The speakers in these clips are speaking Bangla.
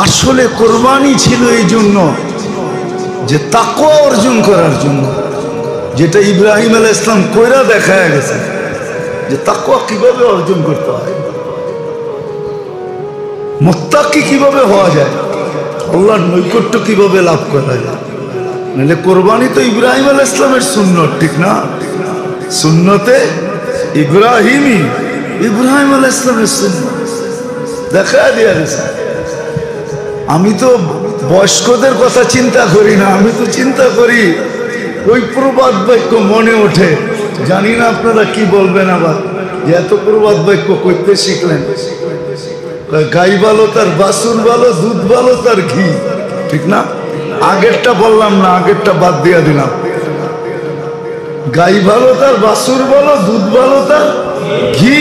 আসলে কোরবানি ছিল এই জন্য যে তাকওয়া অর্জন করার জন্য, যেটা ইব্রাহিম আলাইহিস সালাম কইরা দেখায় গেছে যে তাকওয়া কিভাবে অর্জন করতে হয়, মুত্তাকি কিভাবে হওয়া যায়, আল্লাহর নৈকট্য কিভাবে লাভ করা যায়। নাহলে কোরবানি তো ইব্রাহিম আলাইহিস সালামের সুন্নত, ঠিক না? সুন্নতে ইব্রাহিমী, ইব্রাহিম আলাইহিস সালামের সুন্নত দেখায় দেয়া গেছে। আমি তো বয়স্কদের কথা চিন্তা করি না, আমি তো চিন্তা করি ওই প্রবাদ বাক্য মনে ওঠে। জানি না আপনারা কি বলবেন আবার, যে এত প্রবাদ বাক্য করতে শিখলেন। গাই ভালো তার বাছুর ভালো, দুধ ভালো তার ঘি, ঠিক না? আগেরটা বললাম না, আগেরটা বাদ দিয়া দিলাম। গাই ভালো তার বাছুর ভালো, দুধ ভালো তার ঘি।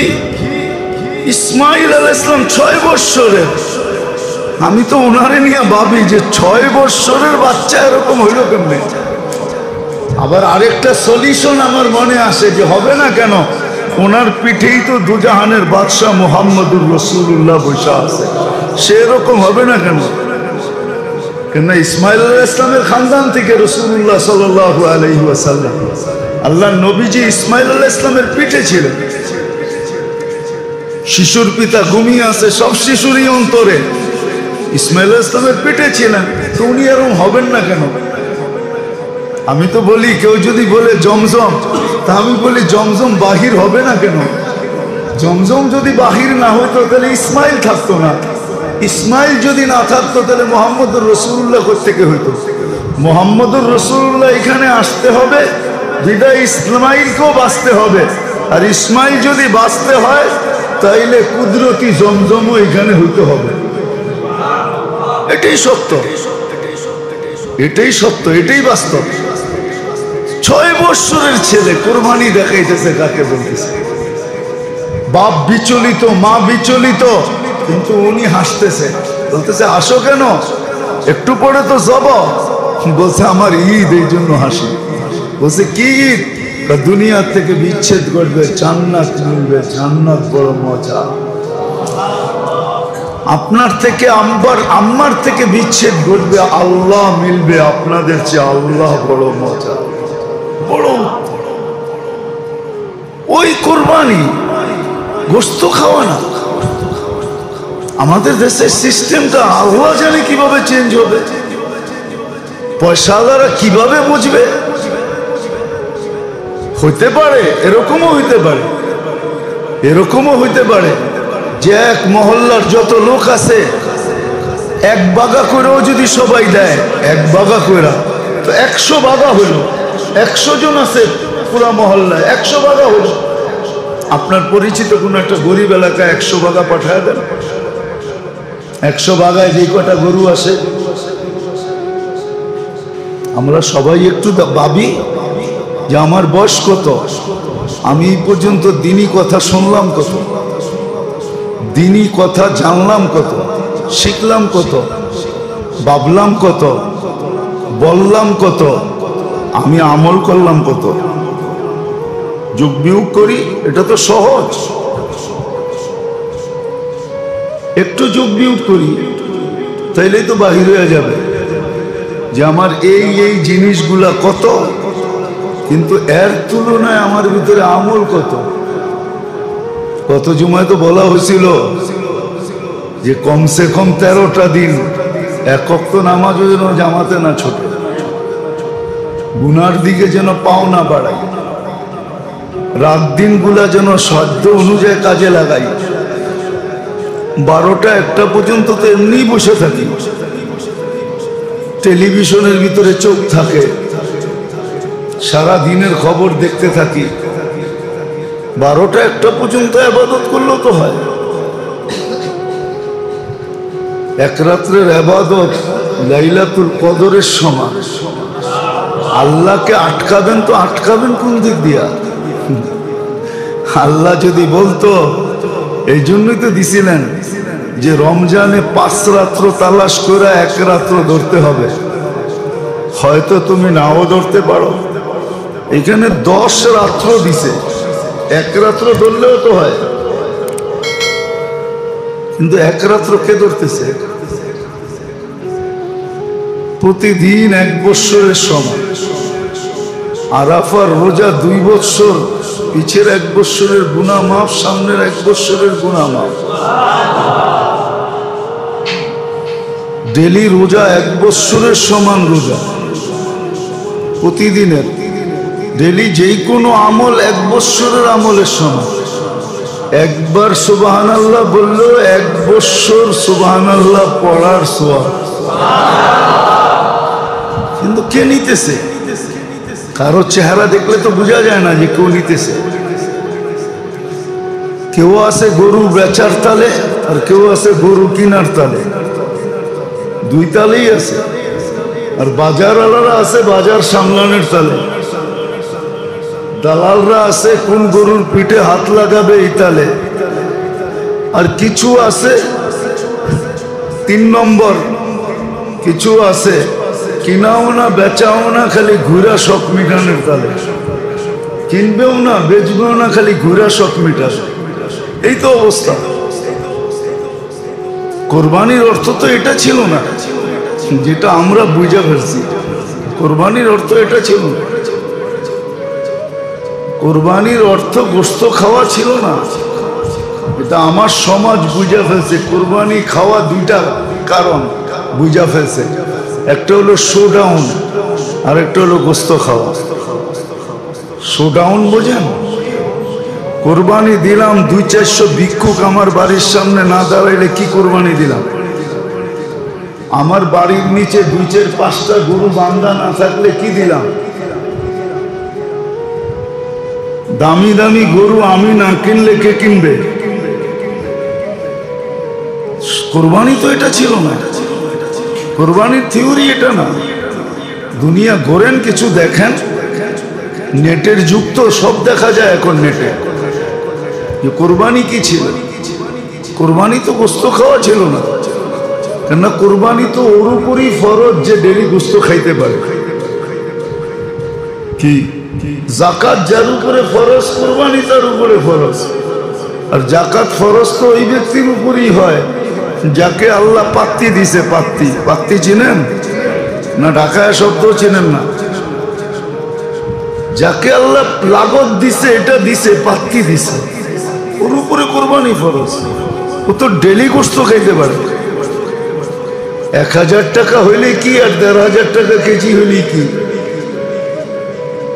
ইসমাইল আলাইহিস সালাম 6 বৎসরের, আমি তো ওনারে নিয়ে ভাবি যে 6 বৎসরের বাচ্চা এরকম হইল কেমনে। আবার আরেকটা সলিউশন আমার মনে আসে যে হবে না কেন, ওনার পিঠেই তো দুজাহানের বাদশাহ মুহাম্মদুর রাসূলুল্লাহ বসে আছে, সেরকম হবে না কেন? কেন ইসমাইল আলাইহিস সালামের খানদান থেকে রাসূলুল্লাহ সাল্লাল্লাহু আলাইহি ওয়াসাল্লাম, আল্লাহর নবীজি ইসমাইল আলাইহিস সালামের পিঠে ছিলেন। শিশুর পিতা ঘুমিয়ে আছে, সব শিশুরই অন্তরে ইসমাইল আলাইহিস সালামের পিঠে ছিলেন, তো উনি এরকম হবেন না কেন? আমি তো বলি, কেউ যদি বলে জমজম, তা আমি বলি জমজম বাহির হবে না কেন? জমজম যদি বাহির না হতো তাহলে ইসমাইল থাকতো না, ইসমাইল যদি না থাকতো তাহলে মুহাম্মদুর রাসূলুল্লাহ কোত্থেকে হইতো? মুহাম্মদুর রাসূলুল্লাহ এখানে আসতে হবে, বিদায় ইসমাইলকেও বাঁচতে হবে। আর ইসমাইল যদি বাঁচতে হয় তাইলে কুদরতি জমজমও এখানে হইতে হবে। এটাই সত্য, এটাই সত্য, এটাই বাস্তব। 6 বৎসরের ছেলে কোরবানি দেখাইতেছে, কাকে বলতেছে? বাপ বিচলিত, মা বিচলিত, কিন্তু উনি হাসতেছে, বলতেছে আসো কেন, একটু পরে তো যাব। বলছে আমার ঈদ, এই জন্য হাসি। বলছে কি ঈদ? দুনিয়া থেকে বিচ্ছেদ করবে, জান্নাত মিলবে, জান্নাত বড় মজা। আপনার থেকে আম্মার থেকে বিচ্ছেদ ঘটবে, আল্লাহ মিলবে, আপনাদের চেয়ে আল্লাহ বড় মজা, বড়। ওই কোরবানি গোশত খাওয়া না। আমাদের দেশের সিস্টেমটা আল্লাহ জানে কিভাবে চেঞ্জ হবে, পয়সাওয়ালারা কিভাবে বুঝবে। হইতে পারে, এরকমও হইতে পারে, এরকমও হইতে পারে যে এক মহল্লার যত লোক আছে, 1 বাগা করেও যদি সবাই দেয়, 1 বাগা করে, তো 100 বাগা হইল। 100 জন আছে পুরা মহল্লায়, 100 বাগা হইল। আপনার পরিচিত কোন একটা গরিব এলাকায় 100 বাগা পাঠায় দেন। 100 বাগায় যে কটা গরু আসে, আমরা সবাই একটু ভাবি যে আমার বয়স কত, আমি এই পর্যন্ত দিনী কথা শুনলাম কত, দিনী কথা জানলাম কত, শিখলাম কত, ভাবলাম কত, বললাম কত, আমি আমল করলাম কত। যোগ বিয়োগ করি, এটা তো সহজ। একটু যোগ বিয়োগ করি, তাইলেই তো বাহির হয়ে যাবে যে আমার এই এই জিনিসগুলা কত, কিন্তু এর তুলনায় আমার ভিতরে আমল কত। কত জুমায় তো বলা হয়েছিল যে কমসে কম 13টা দিন 1 ওয়াক্ত নামাজও যেন জামাতে না ছোটে, গুনার দিকে যেন পাও না বাড়াই, রাত দিনগুলা যেন সাধ্য অনুযায়ী কাজে লাগাই। 12টা 1টা পর্যন্ত তো এমনি বসে থাকি, টেলিভিশনের ভিতরে চোখ থাকে, সারা দিনের খবর দেখতে থাকি। 12টা 1টা পর্যন্ত ইবাদত করলেও তো হয়। এক রাত্রের ইবাদত লাইলাতুল কদরের সমান। আল্লাহকে আটকাবেন তো আটকাবেন কোন দিক দিয়া? আল্লাহ যদি বলতো, এই জন্যই তো দিছিলেন যে রমজানে 5 রাত্র তালাশ করে 1 রাত্র ধরতে হবে। হয়তো তুমি নাও ধরতে পারো, এখানে 10 রাত্র দিছে, 1 রাত্র ধরলেও তো হয়, কিন্তু 1 রাত্র কে ধরতেছে? প্রতিদিন 1 বৎসরের সমান। আরাফার রোজা 2 বৎসর, পিছের 1 বৎসরের গুনাহ মাফ, সামনের 1 বৎসরের গুনাহ মাফ। ডেলি রোজা 1 বৎসরের সমান রোজা, প্রতিদিনের। ডেলি যেই কোনো আমল 1 বৎসরের আমলের সমান। একবার সুবহানাল্লাহ বললো 1 বৎসর সুবহানাল্লাহ পড়ার সওয়াব। কিন্তু কে নিতেছে? কারো চেহারা দেখলে তো বোঝা যায় না যে কেউ নিতেছে। কেউ আছে গরু বেচার তালে, আর কেউ আছে গরু কিনার তালে, 2 তালেই আছে। আর বাজারওয়ালারা আছে বাজার সামলানোর তালে, দালালরা আছে কোন গরুর পিঠে হাত লাগাবে এই তালে। আর কিছু আছে 3 নম্বর, কিছু আছে কিনাও না বেচাও না, খালি ঘুরা শখ মিটানোর তালে। কিনবেও না বেচবেও না, খালি ঘুরা শখ মিটাবে। এই তো অবস্থা। কোরবানির অর্থ তো এটা ছিল না যেটা আমরা বুঝে ফেলছি। কোরবানির অর্থ এটা ছিল না। কোরবানির অর্থ গোশত খাওয়া ছিল না। এটা আমার সমাজ বুঝে ফেলছে। কোরবানি খাওয়া 2টা কারণ বুঝে ফেলছে। একটা হলো শোডাউন, আর একটা হলো গোশত খাওয়া। শোডাউন বোঝেন? কোরবানি দিলাম, 200-400 ভিক্ষুক আমার বাড়ির সামনে না দাঁড়াইলে কি কোরবানি দিলাম? আমার বাড়ির নিচে 2-4-5টা গরু বান্ধা না থাকলে কি দিলাম? দামি দামি গরু আমি না কিনলে কে কিনবে? কোরবানি তো এটা ছিল না। কোরবানির থিওরি এটা না। দুনিয়া ঘোরেন, কিছু দেখেন, নেটের যুগ তো, সব দেখা যায় এখন নেটে। যে কোরবানি কি ছিল? কোরবানি তো গোশত খাওয়া ছিল না। কেননা কোরবানি তো ওর উপরই ফরজ যে ডেলি গোশত খাইতে পারে। কি জাকাত যার উপরে ফরজ, কোরবানি তার উপরে ফরজ। আর জাকাত ফরজ তো ওই ব্যক্তির উপরই হয় যাকে আল্লাহ পাত্তি দিছে। পাত্তি, পাত্তি চিনেন না? ঢাকায় শব্দ চিনেন না? যাকে আল্লাহ লাগত দিছে, এটা দিছে, পাত্তি দিছে, ওর উপরে কোরবানি ফরজ। ও তো ডেলি গোশত খাইতে পারে। 1000 টাকা হইলে কি, আর 1500 টাকা কেজি হইলে কি?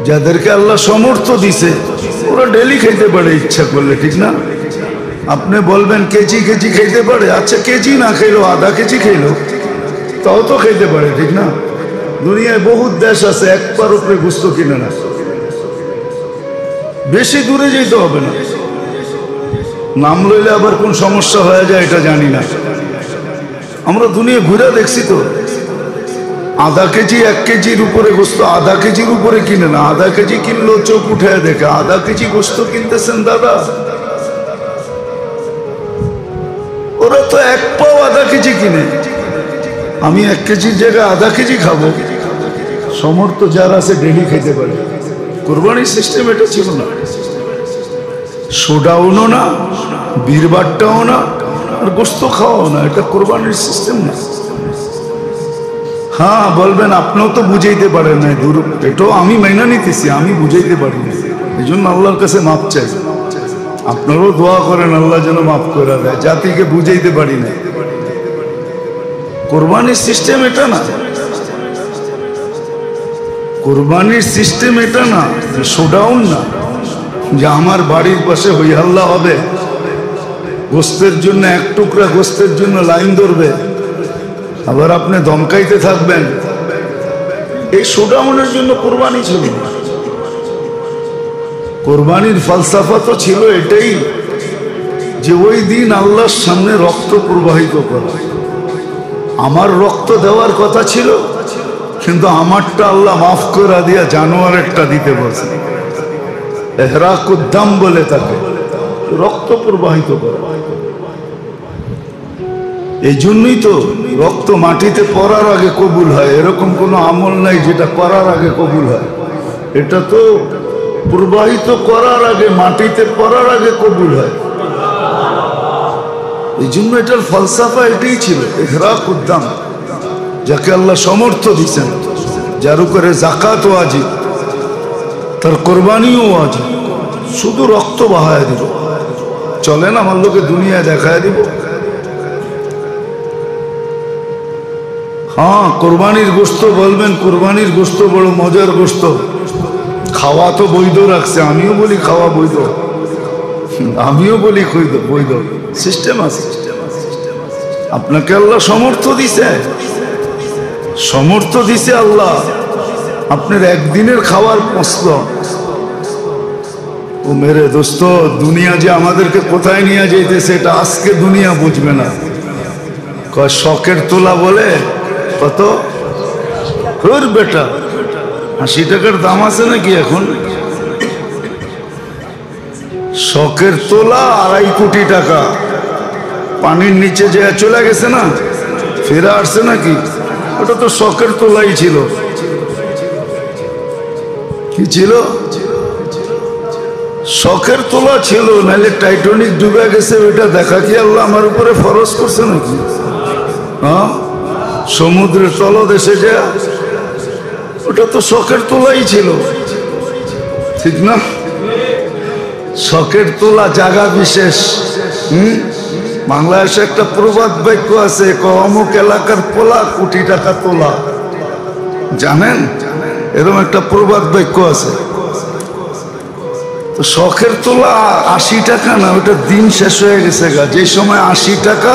যাদেরকে আল্লাহ সমর্থ দিছে ওরা ডেলি খাইতে পারে ইচ্ছা করলে, ঠিক না? আপনি বলবেন কেজি কেজি খাইতে পারে। আচ্ছা, কেজি না খাইলো, আধা কেজি খাইলো, তাও তো খাইতে পারে, ঠিক না? দুনিয়ায় বহুত দেশ আছে 1 পার উপরে গোশত কিনে না। বেশি দূরে যেতে হবে না। নাম লইলে আবার কোন সমস্যা হয়ে যায় এটা জানি না। আমরা দুনিয়া ঘুরে দেখছি তো, আধা কেজি 1 কেজির উপরে গোশত, আধা কেজির উপরে কিনে না। আধা কেজি কিনলো চোখ উঠে দেখে, আধা কেজি গোশত কিনতেছেন দাদা। ওরা তো 1 পাও আধা কেজি কিনে। আমি 1 কেজির জায়গায় আধা কেজি খাবো। সমর্থ যার আছে ডেলি খাইতে পারে। কোরবানির সিস্টেম এটা ছিল না। শোডাউনও না, বীরবারটাও না, আর গোশত খাওয়াও না। এটা কোরবানির সিস্টেম না। হ্যাঁ, বলবেন আপনিও তো বুঝাইতে পারেন না। দূর, এটাও আমি মাইনা নিতেছি, আমি বুঝাইতে পারি না। এই জন্য আল্লাহর কাছে মাপ চাই। আপনারাও দোয়া করেন আল্লাহ যেন মাফ করে দেয়, জাতিকে বুঝাইতে পারি না। কোরবানির সিস্টেম এটা না। কোরবানির সিস্টেম এটা না, শোডাউন না, যে আমার বাড়ির পাশে হই হাল্লা হবে, গোশতের জন্য 1 টুকরা গোশতের জন্য লাইন ধরবে, আবার আপনি ধমকাইতে থাকবেন। এই শোডাউনের জন্য কোরবানি ছিল না। কোরবানির ফালসাফা তো ছিল এটাই যে ওই দিন আল্লাহর সামনে রক্ত প্রবাহিত করা। আমার রক্ত দেওয়ার কথা ছিল, কিন্তু আমারটা আল্লাহ মাফ করে দিয়া জানোয়ারেরটা দিতে বলছে। ইহরাকুদ্দাম বলে তাকে, রক্ত প্রবাহিত করা। এই জন্যই তো রক্ত মাটিতে পড়ার আগে কবুল হয়। এরকম কোনো আমল নাই যেটা করার আগে কবুল হয়। এটা তো প্রবাহিত করার আগে, মাটিতে পড়ার আগে কবুল হয়। এই জন্য এটার ফলসাফা এটাই ছিল, ইহরাকুদ্দাম। যাকে আল্লাহ সমর্থ দিচ্ছেন, যার উপরে যাকাত ওয়াজিব, তার কোরবানিও ওয়াজিব, শুধু রক্ত বাহায় দিব। চলেন আমার লোকে দুনিয়া দেখায় দিব। হ্যাঁ, কোরবানির গোশত বলবেন, কোরবানির গোশত বড় মজার গোশত, খাওয়া তো বৈধ রাখছে। আমিও বলি খাওয়া বৈধ, আমিও বলি বৈধ, সিস্টেম আছে। আপনাকে আল্লাহ সমর্থ দিছে, সমর্থ দিছে আল্লাহ। আপনার একদিনের খাওয়ার প্রশ্ন। ও মেরে দোস্ত, দুনিয়া যে আমাদেরকে কোথায় নিয়ে যাইতেছে এটা আজকে দুনিয়া বুঝবে না। কয় শখের তোলা বলে কত বেটা, 80 টাকার দাম আছে নাকি এখন? শখের তোলা 2.5 কোটি টাকা পানির নিচে যে চলে গেছে না, ফিরে আসছে নাকি? ওটা তো শখের তোলাই ছিল। কি ছিল? শখের তোলা ছিল, নাহলে টাইটানিক ডুবে গেছে ওইটা দেখা কি আল্লাহ আমার উপরে ফরজ করছে নাকি? হ্যাঁ, সমুদ্রের তলদেশে যে ওটা তো শখের তোলাই ছিল, ঠিক না? শখের তোলা জায়গা বিশেষ। বাংলাদেশে একটা প্রবাদ বাক্য আছে, অমুক এলাকার পোলা কোটি টাকা তোলা। জানেন এরকম একটা প্রবাদ বাক্য আছে। তো শখের তোলা 80 টাকা না, ওটা দিন শেষ হয়ে গেছে গা। যে সময় 80 টাকা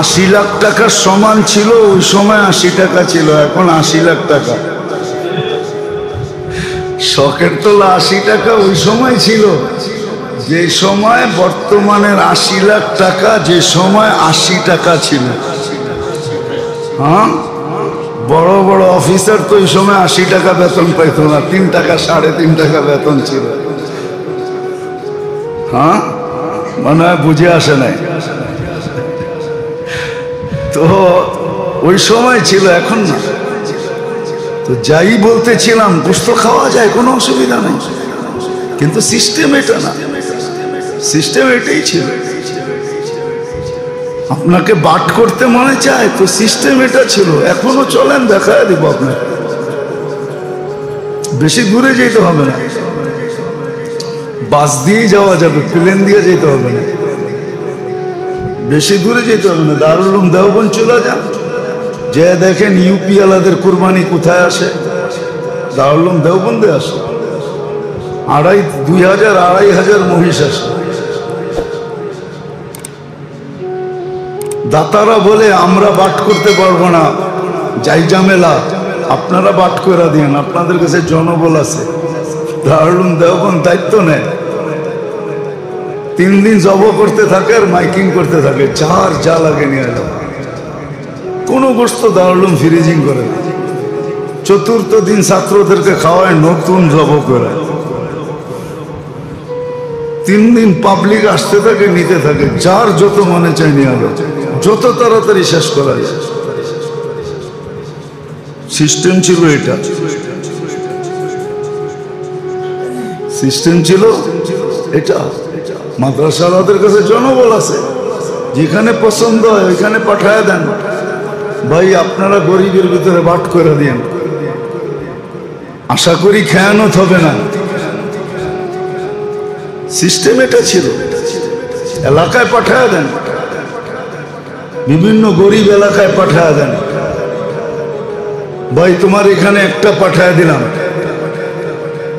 80 লাখ টাকার সমান ছিল, ওই সময় 80 টাকা ছিল, এখন 80 লাখ টাকা। শখের তোলা 80 টাকা ওই সময় ছিল, যে সময় বর্তমানের 80 লাখ টাকা, যে সময় 80 টাকা ছিল। হ্যাঁ, বড় বড় অফিসার তো ওই সময় 80 টাকা বেতন পাইত না, 3 টাকা 3.5 টাকা বেতন ছিল। হ্যাঁ, মনে হয় বুঝে আসে নাই। তো ওই সময় ছিল, এখন না। তো যাই বলতেছিলাম, গোশত খাওয়া যায়, কোনো অসুবিধা নেই, কিন্তু সিস্টেম এটা না। সিস্টেম এটাই ছিল। আপনাকে বাট করতে মনে চায় তো সিস্টেম এটা ছিল, এখনো চলেন, দেখা দিব আপনাকে। বেশি দূরে যেতে হবে না, বাস দিয়ে যাওয়া যাবে, প্লেন দিয়ে যেতে হবে না, বেশি দূরে যেতে হবে না। দারুল উলুম দেওবন্দ চলে যান, যে দেখেন ইউপি আলাদের কুরবানি কোথায় আসে, দারুল উলুম দেওবন্দে আসে। 2,000-2,500 মহিষ আসে। দাতারা বলে আমরা বাট করতে পারবো না, যাই ঝামেলা, আপনারা বাট করে দিন, আপনাদের কাছে জনবল আছে। দারুল উলুম দেওবন্দ দায়িত্ব নেয়, 3 দিন জব করতে থাকে আর মাইকিং করতে থাকে, যার যা লাগে নিয়ে যাও। কোনো গোশত দারুল উলুম ফ্রিজিং করে না। 4র্থ দিন ছাত্রদেরকে খাওয়ায় নতুন জব করে। 3 দিন পাবলিক আসতে থাকে, নিতে থাকে, যার যত মনে চায় নিয়ে আলো, যত তাড়াতাড়ি শেষ করা যায়। সিস্টেম ছিল এটা, সিস্টেম ছিল এটা। মাদ্রাসাওয়ালাদের কাছে জনবল আছে, যেখানে পছন্দ হয় ওইখানে পাঠায় দেন। ভাই আপনারা গরিবের ভিতরে বাট করে দিন, আশা করি খেয়ানত হবে না। সিস্টেম এটা ছিল। এলাকায় পাঠায় দেন, বিভিন্ন গরিব এলাকায় পাঠায় দেন। ভাই তোমার এখানে একটা পাঠায় দিলাম,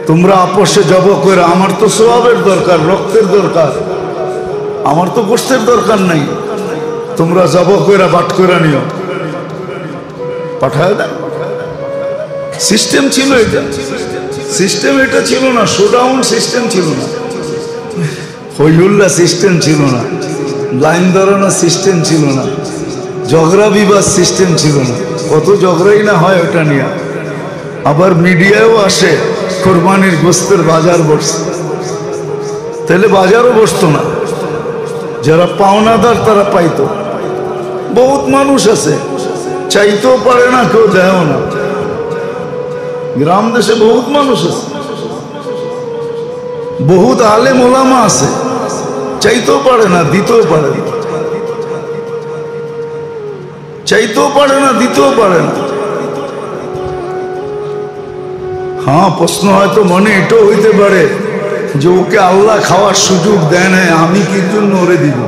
তোমরা আপোষে জব করে, আমার তো সওয়াবের দরকার, রক্তের দরকার, আমার তো গোশতের দরকার নাই, তোমরা জব করে বাট করে নিও, পাঠায় দেন। সিস্টেম ছিল এটা। সিস্টেম এটা ছিল না, শোডাউন সিস্টেম ছিল না, হইহুল্লা সিস্টেম ছিল না, লাইন ধরানোর সিস্টেম ছিল না, ঝগড়া বিবাদ সিস্টেম ছিল না। কত ঝগড়াই না হয় ওটা নিয়ে। আবার মিডিয়াও আসে, কোরবানির গোশতের বাজার বসছে, তাহলে বাজারও বসতো না। যারা পাওনাদার তারা পাইতো। বহুত মানুষ আছে চাইতেও পারে না, কেউ দেয়ও না। গ্রাম দেশে বহুত মানুষ আছে, বহুত আলেম ওলামা আছে, চাইতেও পারে না, দিতেও পারে না। চাইতেও পারে না, দিতেও পারে না। হ্যাঁ, প্রশ্ন হয়তো মনে এটাও হইতে পারে যে ওকে আল্লাহ খাওয়ার সুযোগ দেয় না, আমি কি জন্য ওরে দিব?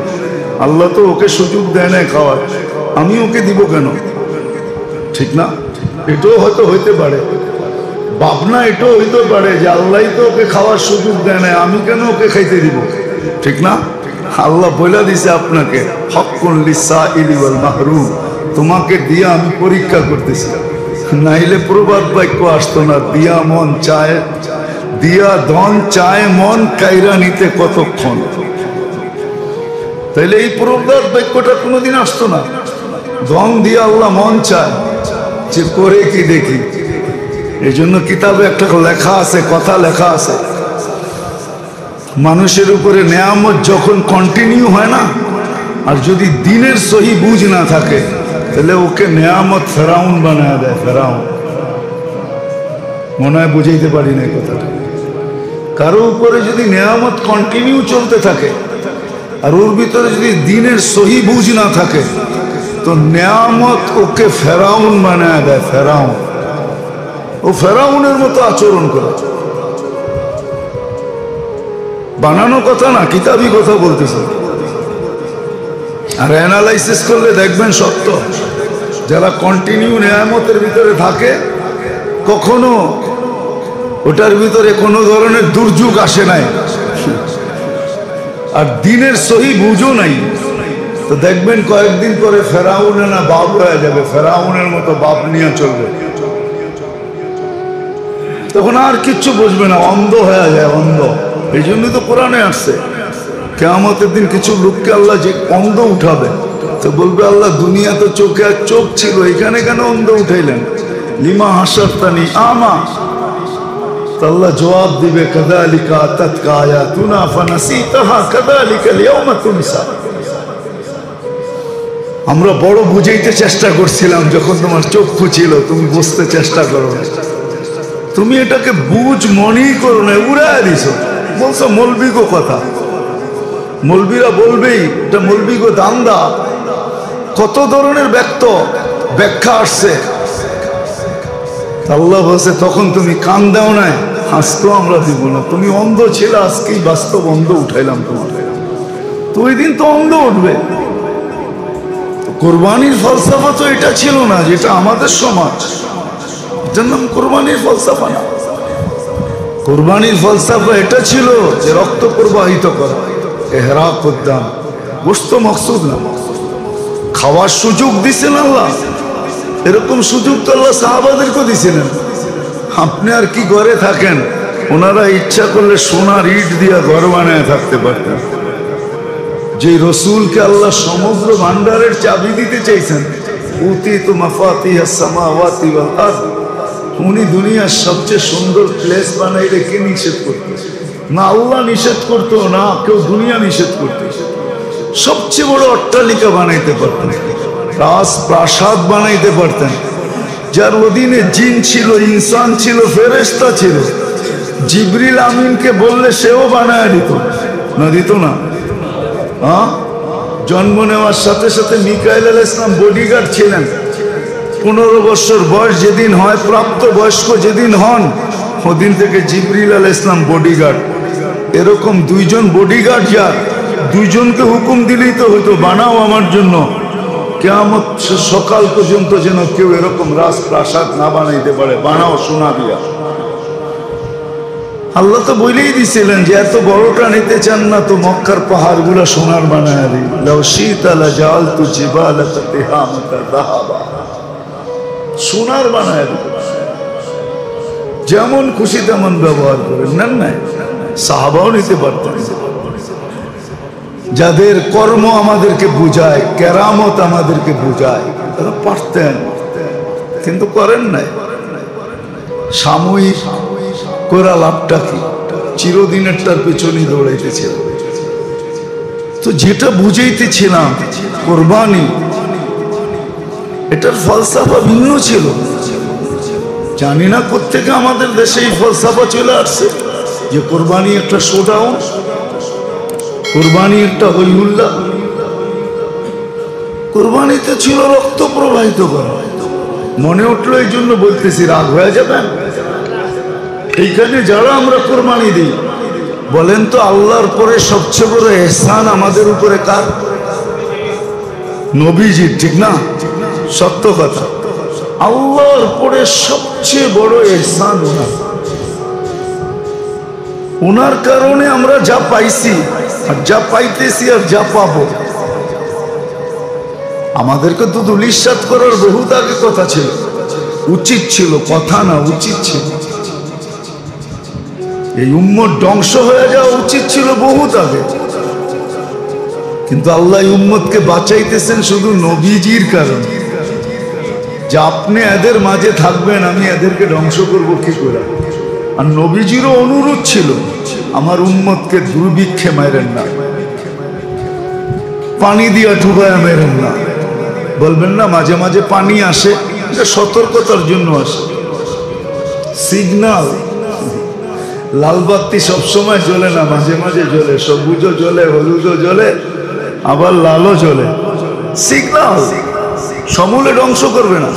আল্লাহ তো ওকে সুযোগ দেয় না খাওয়ার, আমি ওকে দিব কেন? ঠিক না? এটাও হয়তো হইতে পারে। ভাবনা এটাও হইতে পারে যে আল্লাহ তো ওকে খাওয়ার সুযোগ দেয় না, আমি কেন ওকে খাইতে দিব? ঠিক না? আল্লাহ বলে দিছে আপনাকে, হক্কুন লিসাইলি ওয়াল মাহরুম, তোমাকে দিয়ে আমি পরীক্ষা করতেছি। নাইলে প্রবাদ বাক্য আসতো না, দিয়া মন চায়, দিয়া ধন চায় মন, কাইরা নিতে কতক্ষণ। তাইলে এই প্রবাদ বাক্যটা কোনোদিন আসতো না। ধন দিয়ে আল্লাহ মন চায়, যে করে কি দেখি। এই জন্য কিতাবে একটা লেখা আছে, কথা লেখা আছে, মানুষের উপরে নেয়ামত যখন কন্টিনিউ হয় না, আর যদি দিনের সহি বুঝ না থাকে, তাহলে ওকে নেয়ামত ফেরাউন বানায় দেয়। ফেরাউন, মনে হয় বুঝাইতে পারি না কথাটা। কারো উপরে যদি নেয়ামত কন্টিনিউ চলতে থাকে আর ওর ভিতরে যদি দিনের সহি বুঝ না থাকে, তো নেয়ামত ওকে ফেরাউন বানায় দেয়। ফেরাউন, ও ফেরাউনের মতো আচরণ করে। বানানো কথা না, কিতাবি কথা বলতেছে। আর অ্যানালাইসিস করলে দেখবেন সত্য। যারা কন্টিনিউ নেয়ামতের ভিতরে থাকে, কখনো ওটার ভিতরে কোনো ধরনের দুর্যোগ আসে নাই, আর দিনের সহি বুঝও নাই, তো দেখবেন কয়েকদিন পরে ফেরাউনে না বাপ হয়ে যাবে, ফেরাউনের মতো বাপ নিয়ে চলবে। তখন আর কিচ্ছু বুঝবে না, অন্ধ হয়ে যায়, অন্ধ। এই জন্যই তো কোরআনে আসছে, কিয়ামতের দিন কিছু লোককে আল্লাহ যে অন্ধ উঠাবে, তো বলবে আল্লাহ দুনিয়া তো চোখে আর চোখ ছিল, এখানে কেন অন্ধ উঠাইলেন? লিমা হাসারতানি আমা। আল্লাহ জবাব দিবে, কাযালিকা আতাতকা আয়াতুনা ফানাসিতাহা কাযালিকাল ইয়াওমা তুনসা। আমরা বড় বুঝাইতে চেষ্টা করছিলাম, যখন তোমার চক্ষু ছিল তুমি বুঝতে চেষ্টা করো, তুমি এটাকে বুঝ মনেই করো না, উড়ায় দিছো। বলছো মৌলবীগো কথা, মৌলবীরা বলবেই এটা মৌলবীগো দান্দা। কত ধরনের ব্যাখ্যা আসছে। আল্লাহ বলছে তখন তুমি কান দাও নাই, হাসতো আমরা দিব না। তুমি অন্ধ ছিল, আজকেই বাস্তব অন্ধ উঠাইলাম তোমার। তো ওই দিন তো অন্ধ উঠবে। কোরবানির ফলসাফা তো এটা ছিল না যেটা আমাদের সমাজ, এটার নাম কোরবানির ফলসাফা না। কোরবানির ফলসাফা এটা ছিল যে রক্ত প্রবাহিত করা, এহরাক উদ্যান, গোশত মকসুদ না। খাওয়ার সুযোগ দিছেন আল্লাহ, এরকম সুযোগ তো আল্লাহ সাহাবাদেরকেও দিছিলেন। আপনি আর কি ঘরে থাকেন, ওনারা ইচ্ছা করলে সোনার ইট দিয়া ঘর বানায় থাকতে পারতেন। যে রসুলকে আল্লাহ সমগ্র ভান্ডারের চাবি দিতে চাইছেন, উতিতু মাফাতিহাস সামাওয়াতি ওয়াল আরদ, উনি দুনিয়ার সবচেয়ে সুন্দর প্লেস বানাইলে কে নিষেধ করত? না আল্লাহ নিষেধ করতো, না কেউ দুনিয়া নিষেধ করতো। সবচেয়ে বড় অট্টালিকা বানাইতে পারতেন, রাজপ্রাসাদ বানাইতে পারতেন, যার অধীনে জিন ছিল, ইনসান ছিল, ফেরেশতা ছিল। জিবরিল আমিনকে বললে সেও বানায় দিত না, দিত না? হ্যাঁ, জন্ম নেওয়ার সাথে সাথে মিকাইল আলাইহিস সালাম বডিগার্ড ছিলেন। 15 বছর বয়স যেদিন হয়, প্রাপ্ত বয়স্ক যেদিন হন, ওদিন থেকে জিবরিল আলাইহিস সালাম বডিগার্ড। এরকম দুইজন বডিগার্ড, যার দুইজনকে হুকুম দিলেই তো হয়তো বানাও আমার জন্য, কিয়ামত সকাল পর্যন্ত যেন কেউ এরকম রাজপ্রাসাদ না বানাইতে পারে, বানাও সোনা দিয়া। আল্লাহ তো বলেই দিছিলেন যে এত বড়টা নিতে চান না তো মক্কার পাহাড় গুলা সোনার বানায় দিই, লাউ শিতা লাজালতু জিবালাতা তিহামাতা যাহাবা, সোনার বানায় দিই। যেমন খুশি তেমন ব্যবহার করেন, নেন নাই? সাহাবাও নিতে পারতেন। যাদের কর্ম আমাদেরকে বুঝায়, কেরামত আমাদেরকে বুঝায়, তারা পারতেন, কিন্তু করেন নাই। সাময়িক করা লাভটা কি? চিরদিনেরটার পেছনেই দৌড়াইতেছিল। তো যেটা বুঝাইতেছিলাম কোরবানি, এটার ফলসাফা ভিন্ন ছিল। জানি না কোত্থেকে আমাদের দেশে এই ফলসাফা চলে আসছে যে কোরবানি একটা শোডাউন, কোরবানি একটা হইহুল্লাহ। কুরবানিতে ছিল রক্ত প্রবাহিত করা। মনে উঠলো এই জন্য বলতেছি, রাগ হয়ে যাবেন? এইখানে যারা আমরা কুরবানি দিই, বলেন তো আল্লাহর পরে সবচেয়ে বড় ইহসান আমাদের উপরে কার? নবীজির, ঠিক না? সত্য কথা। আল্লাহর পরে সবচেয়ে বড় ইহসান ওনার। ওনার কারণে আমরা যা পাইছি আর যা পাইতেছি আর যা পাবো। আমাদেরকে তো দুলিশাত করার বহুত আগে কথা ছিল, উচিত ছিল, কথা না, উচিত ছিল। এই উম্মত ধ্বংস হয়ে যাওয়া উচিত ছিল বহুত আগে, কিন্তু আল্লাহ উম্মতকে বাঁচাইতেছেন শুধু নবীজির কারণে। যে আপনি এদের মাঝে থাকবেন, আমি এদেরকে ধ্বংস করব কি করে? আর নবীজিরও অনুরোধ ছিল, আমার উম্মতকে দুর্ভিক্ষে মারেন না, পানি দিয়া ঠুবায়া মেরেন না। বলবেন না মাঝে মাঝে পানি আসে, এটা সতর্কতার জন্য আসে, সিগনাল। লাল বাতি সবসময় জ্বলে না, মাঝে মাঝে জ্বলে, সবুজও জ্বলে, হলুদও জ্বলে, আবার লালও জ্বলে। সিগনাল, সমূলে ধ্বংস করবে না।